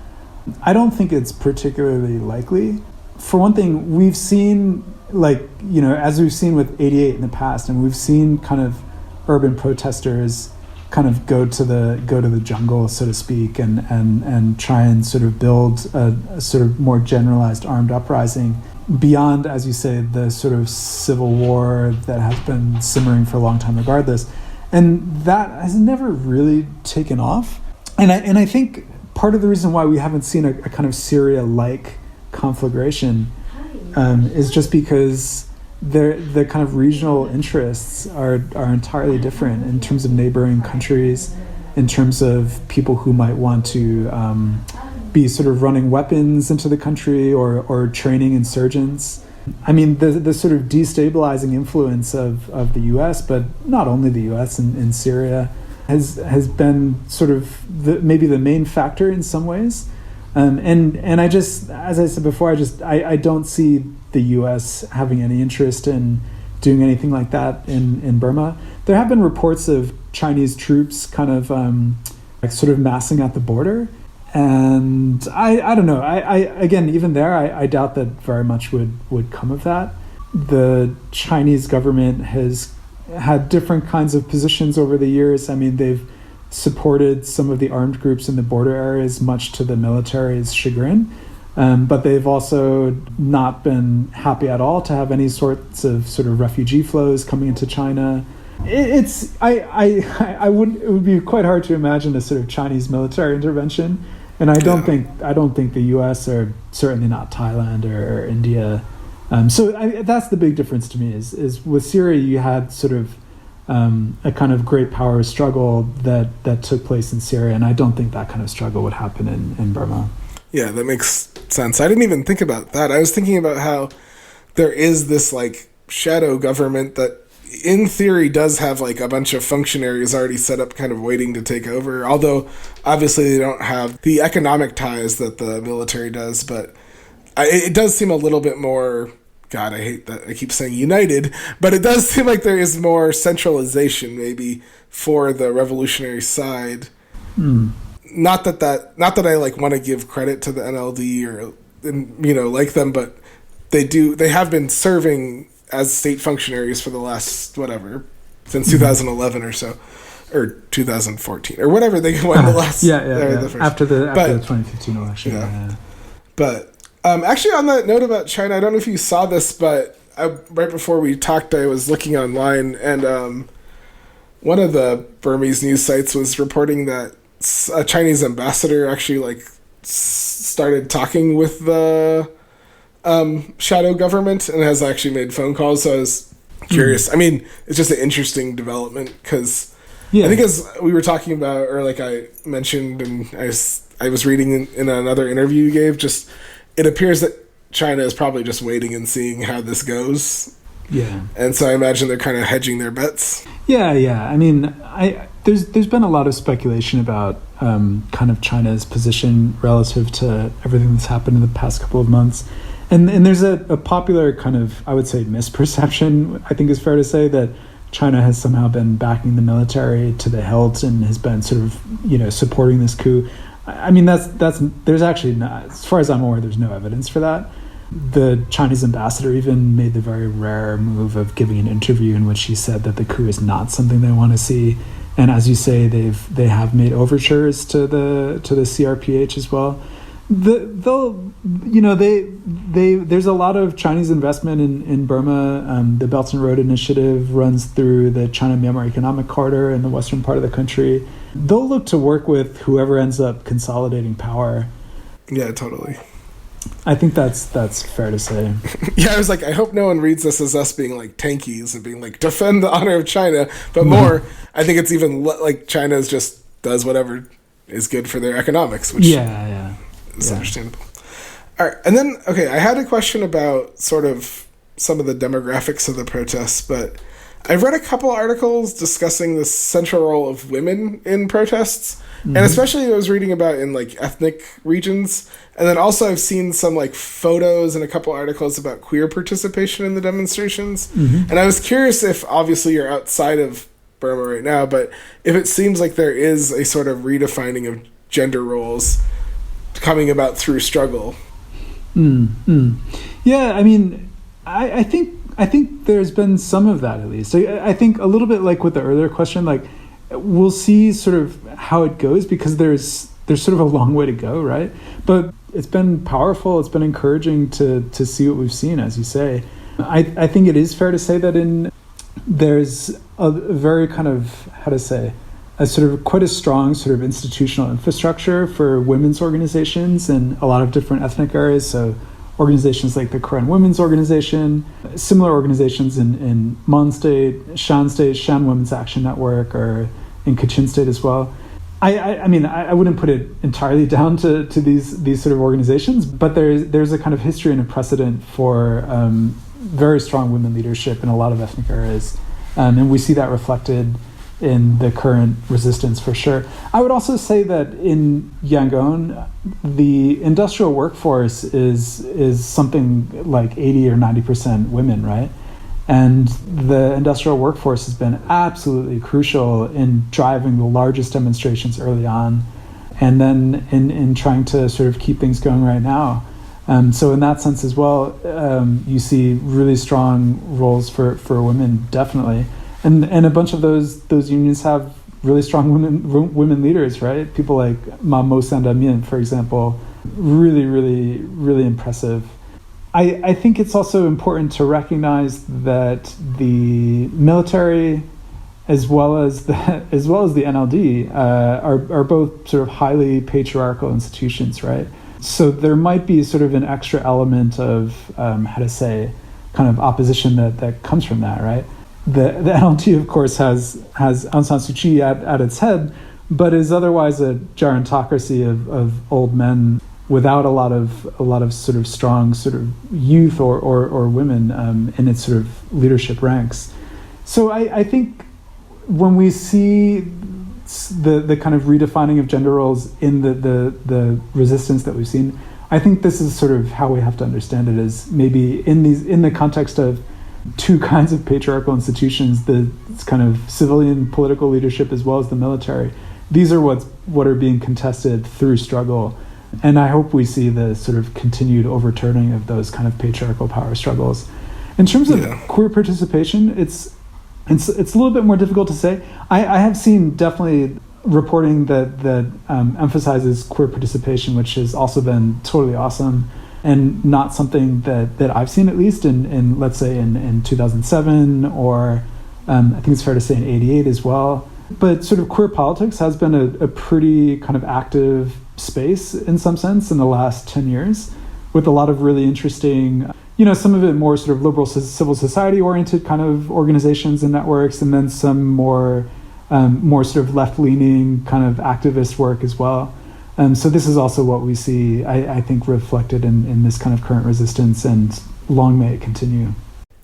I don't think it's particularly likely. For one thing, we've seen as we've seen with 88 in the past, and we've seen kind of urban protesters kind of go to the jungle, so to speak, and try and sort of build a sort of more generalized armed uprising beyond, as you say, the sort of civil war that has been simmering for a long time regardless. And that has never really taken off. And I think part of the reason why we haven't seen a kind of Syria-like conflagration is just because the kind of regional interests are entirely different in terms of neighboring countries, in terms of people who might want to be sort of running weapons into the country or training insurgents. I mean, the sort of destabilizing influence of the U.S., but not only the U.S. in Syria, has been sort of maybe the main factor in some ways. And I just, as I said before, I don't see the U.S. having any interest in doing anything like that in Burma. There have been reports of Chinese troops kind of sort of massing at the border. And I don't know. I again, even there, I doubt that very much would come of that. The Chinese government has had different kinds of positions over the years. I mean, they've supported some of the armed groups in the border areas, much to the military's chagrin. But they've also not been happy at all to have any sorts of sort of refugee flows coming into China. It would be quite hard to imagine a sort of Chinese military intervention. And I don't think the U.S. or certainly not Thailand or India. So that's the big difference to me is with Syria you had sort of a kind of great power struggle that took place in Syria, and I don't think that kind of struggle would happen in Burma. Yeah, that makes sense. I didn't even think about that. I was thinking about how there is this shadow government that in theory does have a bunch of functionaries already set up kind of waiting to take over, although obviously they don't have the economic ties that the military does, but it does seem a little bit more, God, I hate that I keep saying united, but it does seem like there is more centralization maybe for the revolutionary side. Not that I want to give credit to the NLD or like them, but they have been serving as state functionaries for the last, since 2011 or so, or 2014, or whatever they went the last... After the 2015 election. Yeah. But actually, on that note about China, I don't know if you saw this, but right before we talked, I was looking online, and one of the Burmese news sites was reporting that a Chinese ambassador actually started talking with the shadow government and has actually made phone calls. So I was curious. I mean, it's just an interesting development because I think as we were talking about, or I mentioned, and I was reading in another interview you gave, just it appears that China is probably just waiting and seeing how this goes. Yeah. And so I imagine they're kind of hedging their bets. Yeah. I mean, there's been a lot of speculation about kind of China's position relative to everything that's happened in the past couple of months. And there's a popular kind of, I would say, misperception, I think is fair to say, that China has somehow been backing the military to the hilt and has been sort of, supporting this coup. I mean, there's actually not, as far as I'm aware, there's no evidence for that. The Chinese ambassador even made the very rare move of giving an interview in which she said that the coup is not something they want to see. And as you say, they have made overtures to the CRPH as well. There's a lot of Chinese investment in Burma. The Belt and Road Initiative runs through the China-Myanmar Economic Corridor in the western part of the country. They'll look to work with whoever ends up consolidating power. Yeah, totally. I think that's fair to say. Yeah, I was like, I hope no one reads this as us being like tankies and being like, defend the honor of China. But more, I think it's even like China just does whatever is good for their economics, which is understandable. All right. And then, okay, I had a question about sort of some of the demographics of the protests, but I've read a couple articles discussing the central role of women in protests. Mm-hmm. And especially I was reading about in like ethnic regions. And then also I've seen some like photos and a couple articles about queer participation in the demonstrations. Mm-hmm. And I was curious if obviously you're outside of Burma right now, but if it seems like there is a sort of redefining of gender roles coming about through struggle. Yeah, I mean, I think there's been some of that at least. I think a little bit like with the earlier question, like we'll see sort of how it goes because there's sort of a long way to go, right? But it's been powerful. It's been encouraging to see what we've seen, as you say. I think it is fair to say that there's a very kind of, how to say, a sort of quite a strong sort of institutional infrastructure for women's organizations in a lot of different ethnic areas. So organizations like the Karen Women's Organization, similar organizations in Mon State, Shan State, Shan Women's Action Network, or in Kachin State as well. I mean, I wouldn't put it entirely down to these sort of organizations, but there's a kind of history and a precedent for very strong women leadership in a lot of ethnic areas. And we see that reflected in the current resistance for sure. I would also say that in Yangon, the industrial workforce is something like 80 or 90% women, right? And the industrial workforce has been absolutely crucial in driving the largest demonstrations early on, and then in trying to sort of keep things going right now. So in that sense as well, you see really strong roles for women, definitely. And a bunch of those unions have really strong women leaders, right? People like Mamo Sandamien, for example, really, really, really impressive. I think it's also important to recognize that the military, as well as the NLD, are both sort of highly patriarchal institutions, right? So there might be sort of an extra element of how to say, kind of opposition that comes from that, right? The NLD, of course, has Aung San Suu Kyi at its head, but is otherwise a gerontocracy of old men without a lot of sort of strong sort of youth or women in its sort of leadership ranks. So I think when we see the kind of redefining of gender roles in the resistance that we've seen, I think this is sort of how we have to understand it, as maybe in the context of two kinds of patriarchal institutions, the kind of civilian political leadership as well as the military. These are what are being contested through struggle. And I hope we see the sort of continued overturning of those kind of patriarchal power struggles. In terms of queer participation, it's a little bit more difficult to say. I have seen definitely reporting that emphasizes queer participation, which has also been totally awesome, and not something that I've seen, at least in let's say in 2007, or I think it's fair to say in 88 as well. But sort of queer politics has been a pretty kind of active space in some sense in the last 10 years, with a lot of really interesting, some of it more sort of liberal civil society oriented kind of organizations and networks, and then some more sort of left-leaning kind of activist work as well. So this is also what we see, I think, reflected in this kind of current resistance, and long may it continue.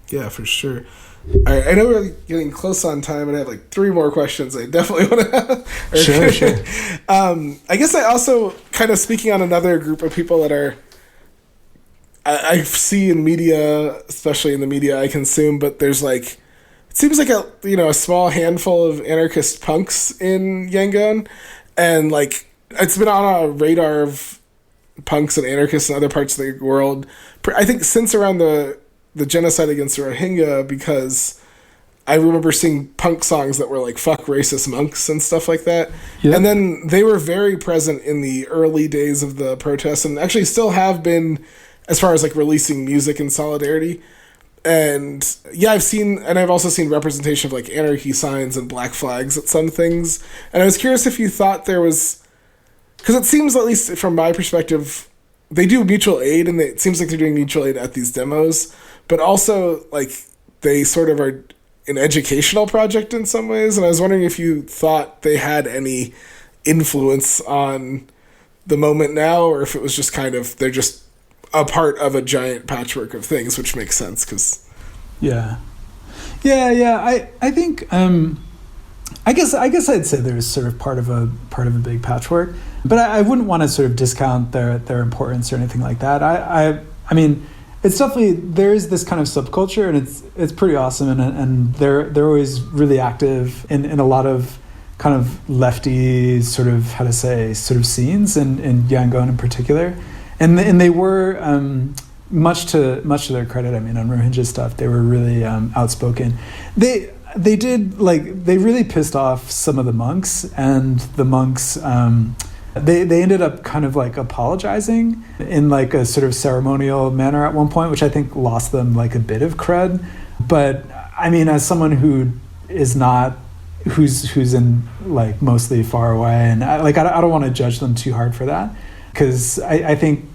Yeah, for sure. All right, I know we're getting close on time, and I have like 3 more questions I definitely want to have. Sure. I guess I also, kind of speaking on another group of people that I see in media, especially in the media I consume, but there's like, it seems like a small handful of anarchist punks in Yangon, and like it's been on a radar of punks and anarchists in other parts of the world. I think since around the genocide against the Rohingya, because I remember seeing punk songs that were like "fuck racist monks" and stuff like that. Yeah. And then they were very present in the early days of the protests, and actually still have been, as far as like releasing music in solidarity. And yeah, I've also seen representation of like anarchy signs and black flags at some things. And I was curious if you thought there was, because it seems, at least from my perspective, they do mutual aid, and it seems like they're doing mutual aid at these demos, but also like they sort of are an educational project in some ways. And I was wondering if you thought they had any influence on the moment now, or if it was just kind of, they're just a part of a giant patchwork of things, which makes sense because I think I guess I'd say there's sort of part of a big patchwork, but I wouldn't want to sort of discount their importance or anything like that. I mean, it's definitely, there is this kind of subculture, and it's pretty awesome, and they're always really active in a lot of kind of lefty sort of, how to say, sort of scenes in Yangon in particular. And they were, much to their credit, I mean, on Rohingya stuff, they were really outspoken. They did, like, they really pissed off some of the monks, and the monks, they ended up kind of like apologizing in like a sort of ceremonial manner at one point, which I think lost them like a bit of cred. But I mean, as someone who is not, who's in like mostly far away, and I don't want to judge them too hard for that. Because I think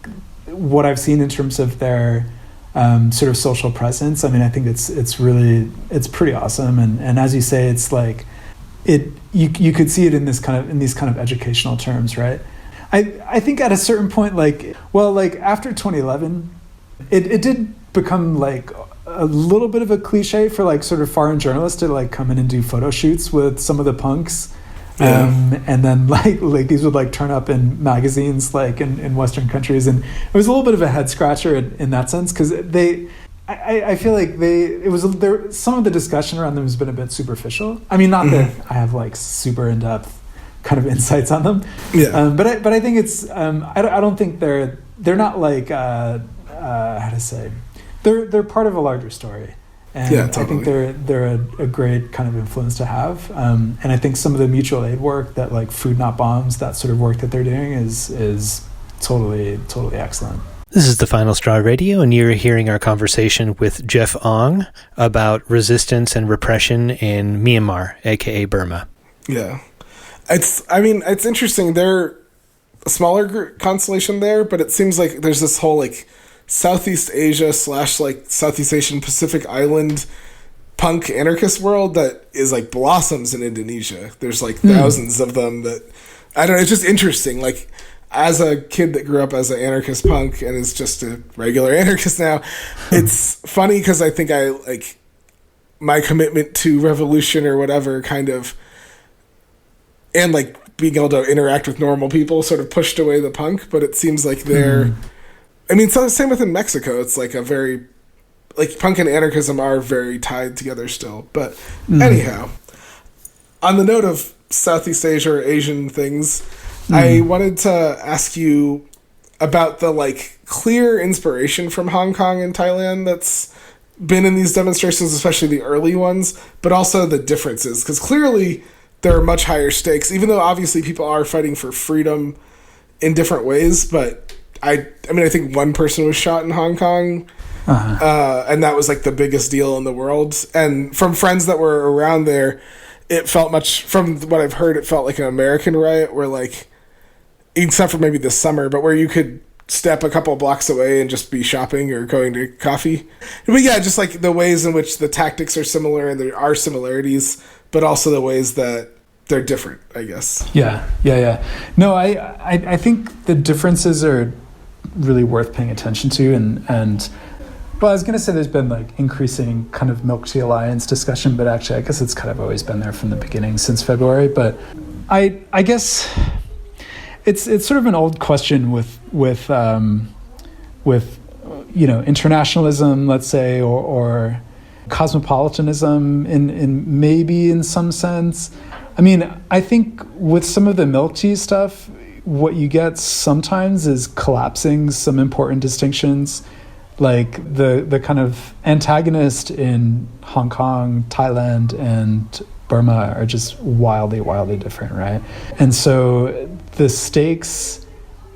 what I've seen in terms of their sort of social presence, I mean, I think it's pretty awesome, and as you say, it's like you could see it in these kind of educational terms, right? I think at a certain point, like after 2011, it did become like a little bit of a cliche for like sort of foreign journalists to like come in and do photo shoots with some of the punks. And then like these would like turn up in magazines like in Western countries, and it was a little bit of a head scratcher in that sense, because I feel like some of the discussion around them has been a bit superficial. I mean, not that I have like super in-depth kind of insights on them, but I think it's I don't think they're not like how to say, they're part of a larger story. And totally. I think they're a great kind of influence to have. And I think some of the mutual aid work, that like Food Not Bombs, that sort of work that they're doing is totally excellent. This is the Final Straw Radio, and you're hearing our conversation with Geoff Aung about resistance and repression in Myanmar, aka Burma. Yeah. It's interesting. They're a smaller constellation there, but it seems like there's this whole like Southeast Asia / like Southeast Asian Pacific Island punk anarchist world that is like blossoms in Indonesia. There's like thousands of them that, I don't know, it's just interesting. Like, as a kid that grew up as an anarchist punk and is just a regular anarchist now, it's funny because I think I like my commitment to revolution or whatever kind of, and like being able to interact with normal people sort of pushed away the punk, but it seems like they're, I mean, so the same within Mexico. It's like a very, like, punk and anarchism are very tied together still. But anyhow, on the note of Southeast Asia or Asian things, I wanted to ask you about the like clear inspiration from Hong Kong and Thailand that's been in these demonstrations, especially the early ones, but also the differences, because clearly there are much higher stakes, even though obviously people are fighting for freedom in different ways. But I mean, I think one person was shot in Hong Kong, and that was like the biggest deal in the world. And from friends that were around there, it felt much, from what I've heard, it felt like an American riot where like, except for maybe this summer, but where you could step a couple of blocks away and just be shopping or going to coffee. But yeah, just like the ways in which the tactics are similar and there are similarities, but also the ways that they're different, I guess. Yeah. No, I think the differences are really worth paying attention to, and well, I was going to say there's been like increasing kind of Milk Tea Alliance discussion, but actually I guess it's kind of always been there from the beginning since February. But I guess it's sort of an old question with you know, internationalism, let's say, or cosmopolitanism in maybe in some sense. I mean, I think with some of the milk tea stuff, what you get sometimes is collapsing some important distinctions. Like the kind of antagonist in Hong Kong, Thailand, and Burma are just wildly, wildly different, right? And so the stakes,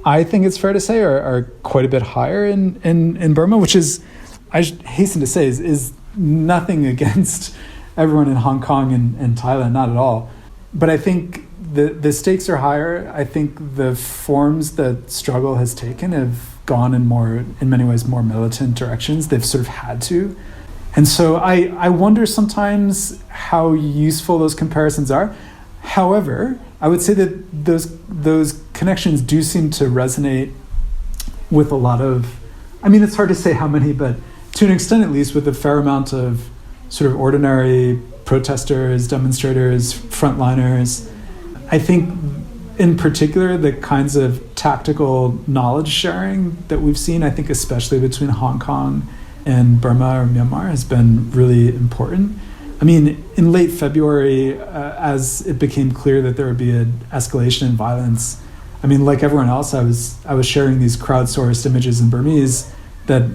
I think it's fair to say, are quite a bit higher in Burma, which is, I hasten to say, is nothing against everyone in Hong Kong and Thailand, not at all. But I think the stakes are higher. I think the forms that struggle has taken have gone in many ways, more militant directions. They've sort of had to. And so I wonder sometimes how useful those comparisons are. However, I would say that those connections do seem to resonate with a lot of, I mean, it's hard to say how many, but to an extent at least, with a fair amount of sort of ordinary protesters, demonstrators, frontliners. I think in particular, the kinds of tactical knowledge sharing that we've seen, I think especially between Hong Kong and Burma or Myanmar, has been really important. I mean, in late February, as it became clear that there would be an escalation in violence, I mean, like everyone else, I was sharing these crowdsourced images in Burmese that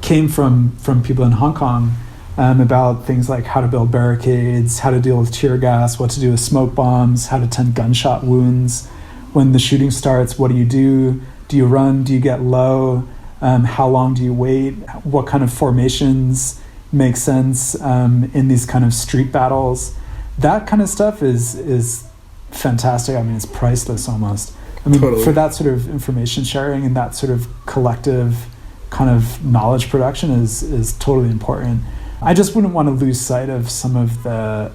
came from people in Hong Kong about things like how to build barricades, how to deal with tear gas, what to do with smoke bombs, how to tend gunshot wounds. When the shooting starts, what do you do? Do you run? Do you get low? How long do you wait? What kind of formations make sense in these kind of street battles? That kind of stuff is fantastic. I mean, it's priceless almost. I mean, totally. For that sort of information sharing and that sort of collective kind of knowledge production is totally important. I just wouldn't want to lose sight of some of the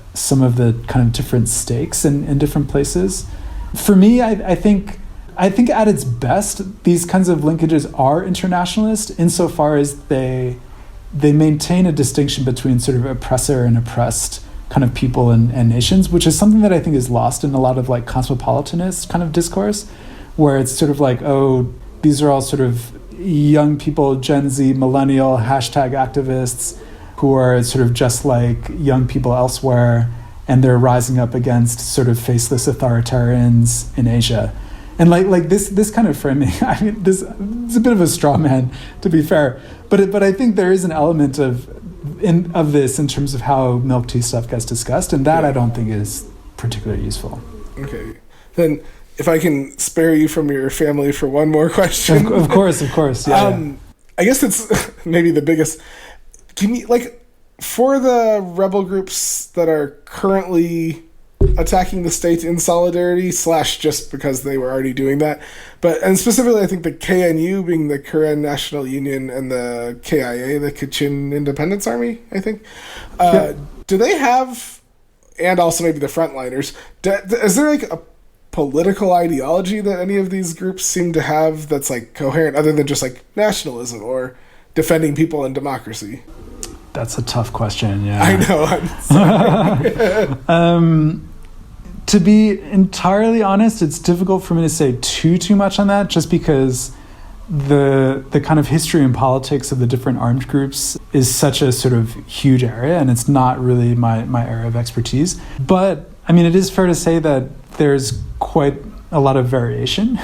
kind of different stakes in different places. For me, I think at its best, these kinds of linkages are internationalist insofar as they maintain a distinction between sort of oppressor and oppressed kind of people and nations, which is something that I think is lost in a lot of like cosmopolitanist kind of discourse, where it's sort of like, oh, these are all sort of young people, Gen Z, millennial, hashtag activists, who are sort of just like young people elsewhere, and they're rising up against sort of faceless authoritarians in Asia. And like this kind of framing, I mean, this is a bit of a straw man, to be fair, but I think there is an element of this in terms of how milk tea stuff gets discussed, and that I don't think is particularly useful. Okay, then if I can spare you from your family for one more question. Of course, yeah. I guess it's maybe the biggest. Can you, like, for the rebel groups that are currently attacking the state in solidarity / just because they were already doing that, and specifically I think the KNU being the Karen National Union and the KIA, the Kachin Independence Army, I think, do they have, and also maybe the frontliners, is there like a political ideology that any of these groups seem to have that's like coherent other than just like nationalism or defending people and democracy? That's a tough question, yeah. I know, I'm sorry. To be entirely honest, it's difficult for me to say too much on that, just because the kind of history and politics of the different armed groups is such a sort of huge area, and it's not really my area of expertise. But, I mean, it is fair to say that there's quite a lot of variation,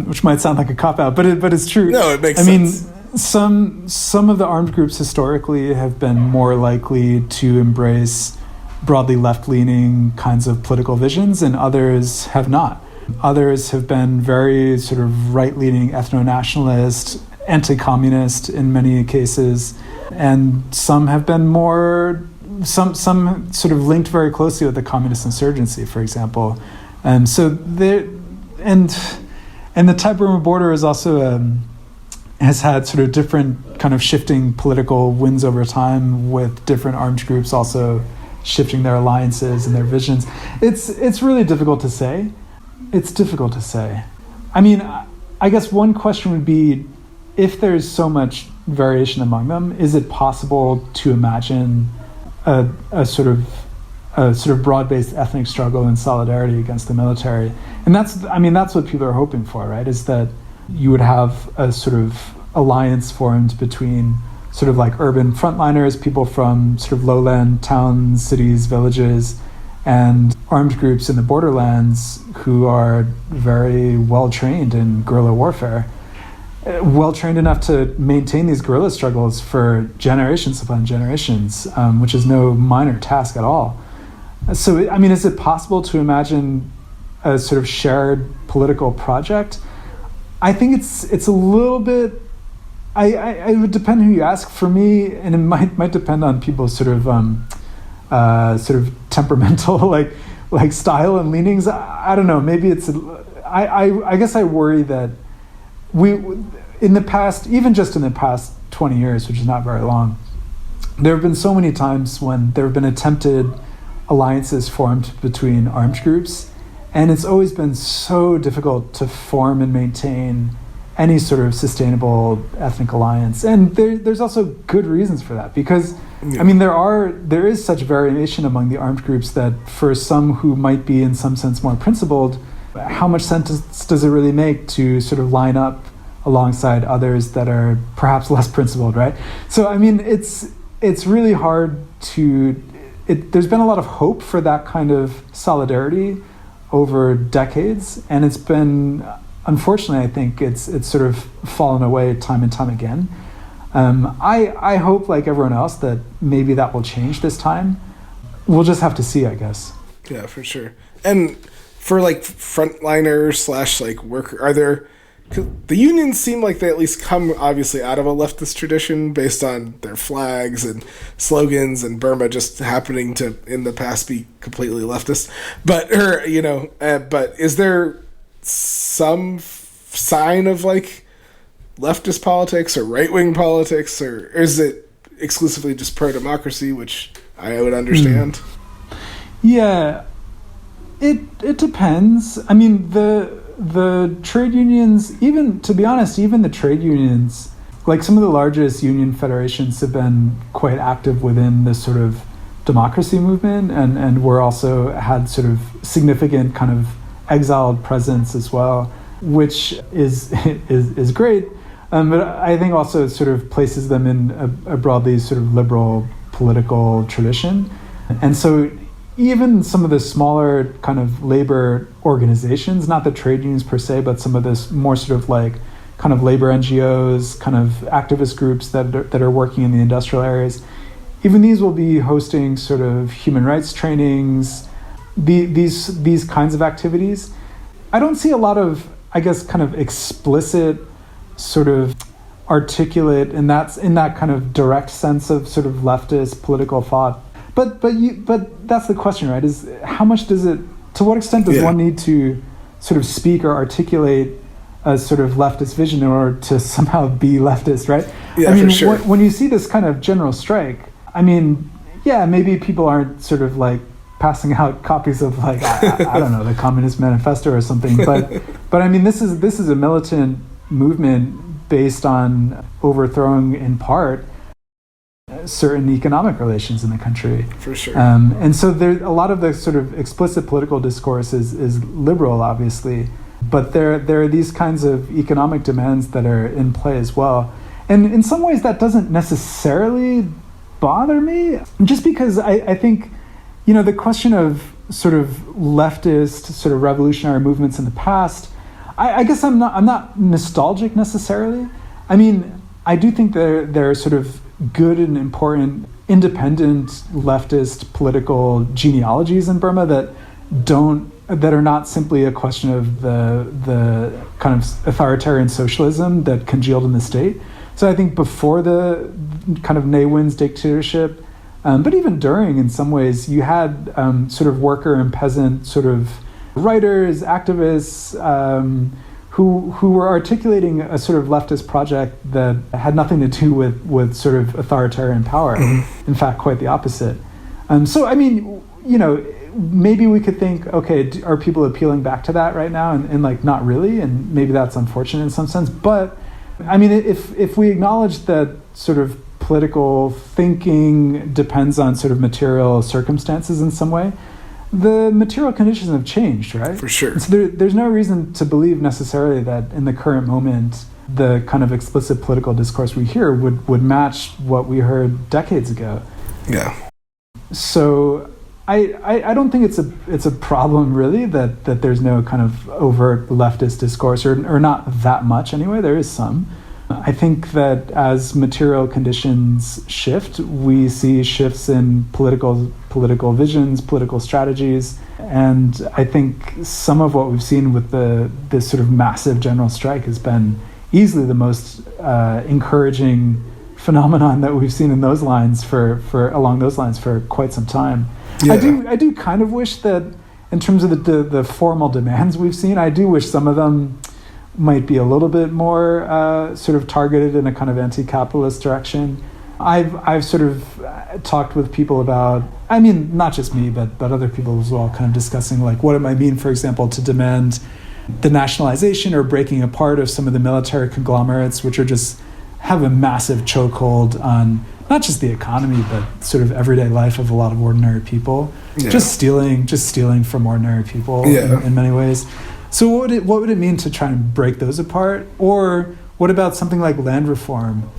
which might sound like a cop-out, but it's true. No, it makes sense. I mean, some of the armed groups historically have been more likely to embrace broadly left-leaning kinds of political visions, and others have not. Others have been very sort of right-leaning, ethno-nationalist, anti-communist in many cases, and some have been more, some sort of linked very closely with the communist insurgency, for example. And so and the Thai-Burma border is also has had sort of different kind of shifting political winds over time, with different armed groups also shifting their alliances and their visions. It's really difficult to say. I mean, I guess one question would be, if there's so much variation among them, is it possible to imagine a sort of broad-based ethnic struggle in solidarity against the military? And that's what people are hoping for, right? Is that you would have a sort of alliance formed between sort of like urban frontliners, people from sort of lowland towns, cities, villages, and armed groups in the borderlands who are very well trained in guerrilla warfare, well trained enough to maintain these guerrilla struggles for generations upon generations, which is no minor task at all. So, I mean, is it possible to imagine a sort of shared political project? I think it's a little bit. It would depend who you ask. For me, and it might depend on people's sort of temperamental like style and leanings. I don't know. Maybe it's. I guess I worry that in the past, even just in the past 20 years, which is not very long, there have been so many times when there have been attempted alliances formed between armed groups, and it's always been so difficult to form and maintain any sort of sustainable ethnic alliance. And there's also good reasons for that, because I mean there is such variation among the armed groups that for some who might be in some sense more principled, how much sense does it really make to sort of line up alongside others that are perhaps less principled, right? So I mean it's really hard to there's been a lot of hope for that kind of solidarity over decades, and it's been, unfortunately, I think it's sort of fallen away time and time again. I hope, like everyone else, that maybe that will change this time. We'll just have to see, I guess. Yeah, for sure. And for like frontliners / like worker, are there? The unions seem like they at least come obviously out of a leftist tradition based on their flags and slogans, and Burma just happening to in the past be completely leftist. But but is there some sign of like leftist politics or right-wing politics, or is it exclusively just pro-democracy, which I would understand? Yeah, it depends. I mean, the trade unions, even to be honest, even the trade unions, like some of the largest union federations have been quite active within this sort of democracy movement, and were also had sort of significant kind of exiled presence as well, which is great. But I think also it sort of places them in a broadly sort of liberal political tradition. And so even some of the smaller kind of labor organizations, not the trade unions per se, but some of this more sort of like kind of labor NGOs, kind of activist groups that are working in the industrial areas, even these will be hosting sort of human rights trainings, these kinds of activities. I don't see a lot of, I guess, kind of explicit sort of articulate, and that's in that kind of direct sense of sort of leftist political thought. But that's the question, right? Is how much does it? To what extent does one need to sort of speak or articulate a sort of leftist vision in order to somehow be leftist, right? Yeah, I mean, for sure. when you see this kind of general strike, I mean, yeah, maybe people aren't sort of like passing out copies of like I don't know, the Communist Manifesto or something, but I mean, this is a militant movement based on overthrowing in part certain economic relations in the country. For sure. And so there a lot of the sort of explicit political discourse is liberal, obviously, but there are these kinds of economic demands that are in play as well. And in some ways that doesn't necessarily bother me, just because I think, you know, the question of sort of leftist sort of revolutionary movements in the past, I guess I'm not nostalgic necessarily. I mean, I do think there are sort of good and important independent leftist political genealogies in Burma that are not simply a question of the kind of authoritarian socialism that congealed in the state. So I think before the kind of Ne Win's dictatorship, but even during, in some ways, you had sort of worker and peasant sort of writers, activists, who were articulating a sort of leftist project that had nothing to do with sort of authoritarian power. Mm-hmm. In fact, quite the opposite. So, I mean, you know, maybe we could think, okay, are people appealing back to that right now? And like, not really, and maybe that's unfortunate in some sense. But, I mean, if we acknowledge that sort of political thinking depends on sort of material circumstances in some way, the material conditions have changed, right? For sure. So there's no reason to believe necessarily that in the current moment, the kind of explicit political discourse we hear would match what we heard decades ago. Yeah. So I don't think it's a problem really that there's no kind of overt leftist discourse or not that much anyway. There is some. I think that as material conditions shift, we see shifts in political visions, political strategies, and I think some of what we've seen with this sort of massive general strike has been easily the most encouraging phenomenon that we've seen in those lines along those lines for quite some time. Yeah. I do kind of wish that in terms of the formal demands we've seen, I do wish some of them might be a little bit more sort of targeted in a kind of anti-capitalist direction. I've sort of talked with people about, I mean, not just me, but other people as well, kind of discussing like what it might mean, for example, to demand the nationalization or breaking apart of some of the military conglomerates, which are just have a massive chokehold on not just the economy, but sort of everyday life of a lot of ordinary people. Yeah. Just stealing from ordinary people in many ways. So what would it mean to try and break those apart? Or what about something like land reform?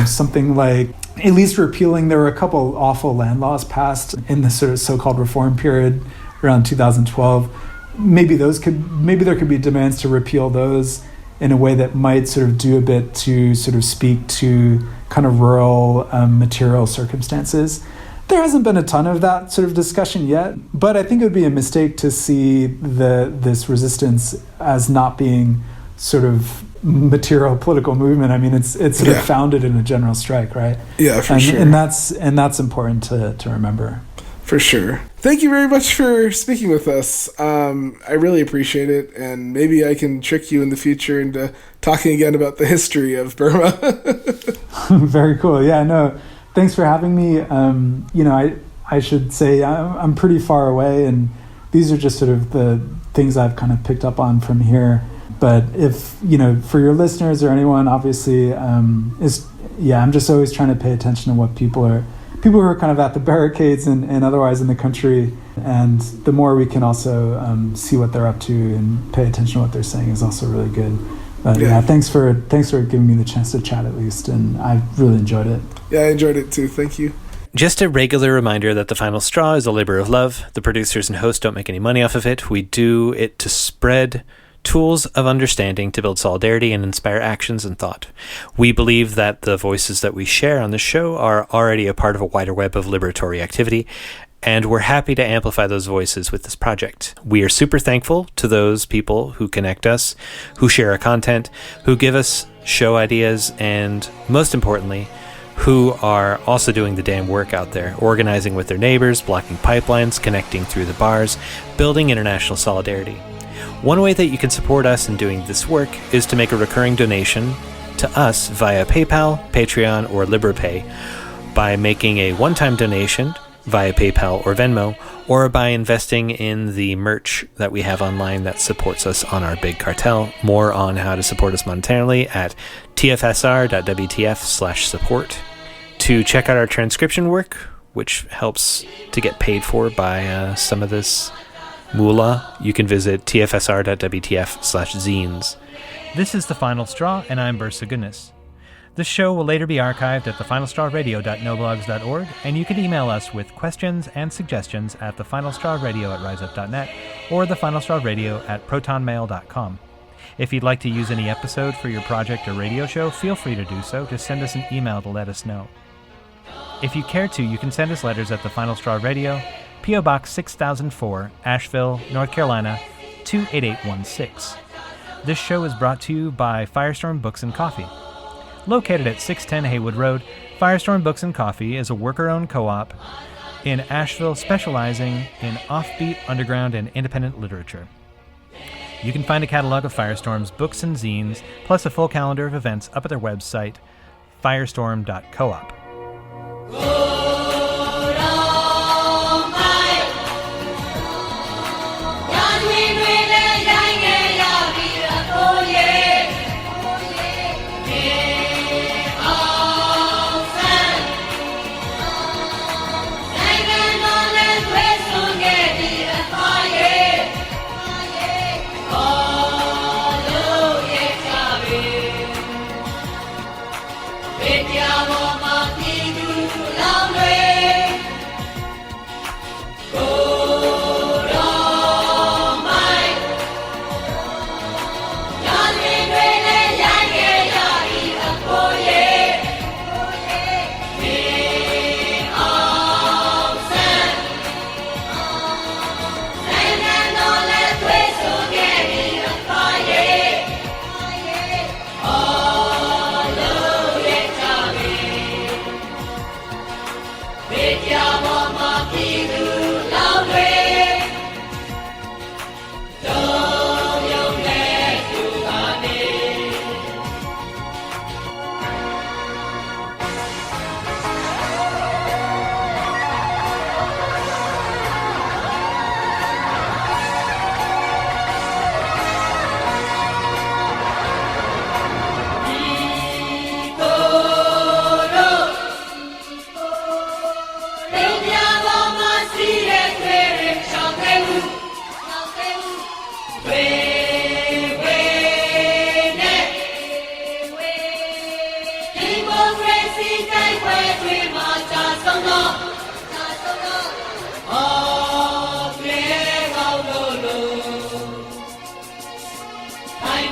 Something like at least repealing, there were a couple awful land laws passed in the sort of so-called reform period around 2012. Maybe there could be demands to repeal those in a way that might sort of do a bit to sort of speak to kind of rural material circumstances. There hasn't been a ton of that sort of discussion yet, but I think it would be a mistake to see this resistance as not being sort of material political movement. I mean, it's sort of founded in a general strike, right? Yeah, for sure. And that's important to remember. For sure. Thank you very much for speaking with us. I really appreciate it, and maybe I can trick you in the future into talking again about the history of Burma. Very cool. Yeah, no, thanks for having me. I should say I'm pretty far away, and these are just sort of the things I've kind of picked up on from here. But if, for your listeners or anyone, obviously, I'm just always trying to pay attention to what people who are kind of at the barricades and otherwise in the country. And the more we can also see what they're up to and pay attention to what they're saying is also really good. But thanks for giving me the chance to chat at least. And I've really enjoyed it. Yeah, I enjoyed it too. Thank you. Just a regular reminder that The Final Straw is a labor of love. The producers and hosts don't make any money off of it. We do it to spread tools of understanding, to build solidarity and inspire actions and thought. We believe that the voices that we share on this show are already a part of a wider web of liberatory activity, and we're happy to amplify those voices with this project. We are super thankful to those people who connect us, who share our content, who give us show ideas, and most importantly, who are also doing the damn work out there, organizing with their neighbors, blocking pipelines, connecting through the bars, building international solidarity. One way that you can support us in doing this work is to make a recurring donation to us via PayPal, Patreon, or LibrePay by making a one-time donation via PayPal or Venmo, or by investing in the merch that we have online that supports us on our big cartel. More on how to support us monetarily at tfsr.wtf/support. To check out our transcription work, which helps to get paid for by some of this moolah, you can visit tfsr.wtf/zines. This is The Final Straw, and I'm Bursa Goodness. This show will later be archived at thefinalstrawradio.noblogs.org, and you can email us with questions and suggestions at thefinalstrawradio@riseup.net or thefinalstrawradio@protonmail.com. If you'd like to use any episode for your project or radio show, feel free to do so. Just send us an email to let us know. If you care to, you can send us letters at The Final Straw Radio, P.O. Box 6004, Asheville, North Carolina, 28816. This show is brought to you by Firestorm Books and Coffee. Located at 610 Haywood Road, Firestorm Books and Coffee is a worker-owned co-op in Asheville specializing in offbeat, underground, and independent literature. You can find a catalog of Firestorm's books and zines, plus a full calendar of events up at their website, firestorm.coop. Te amo,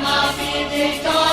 Happy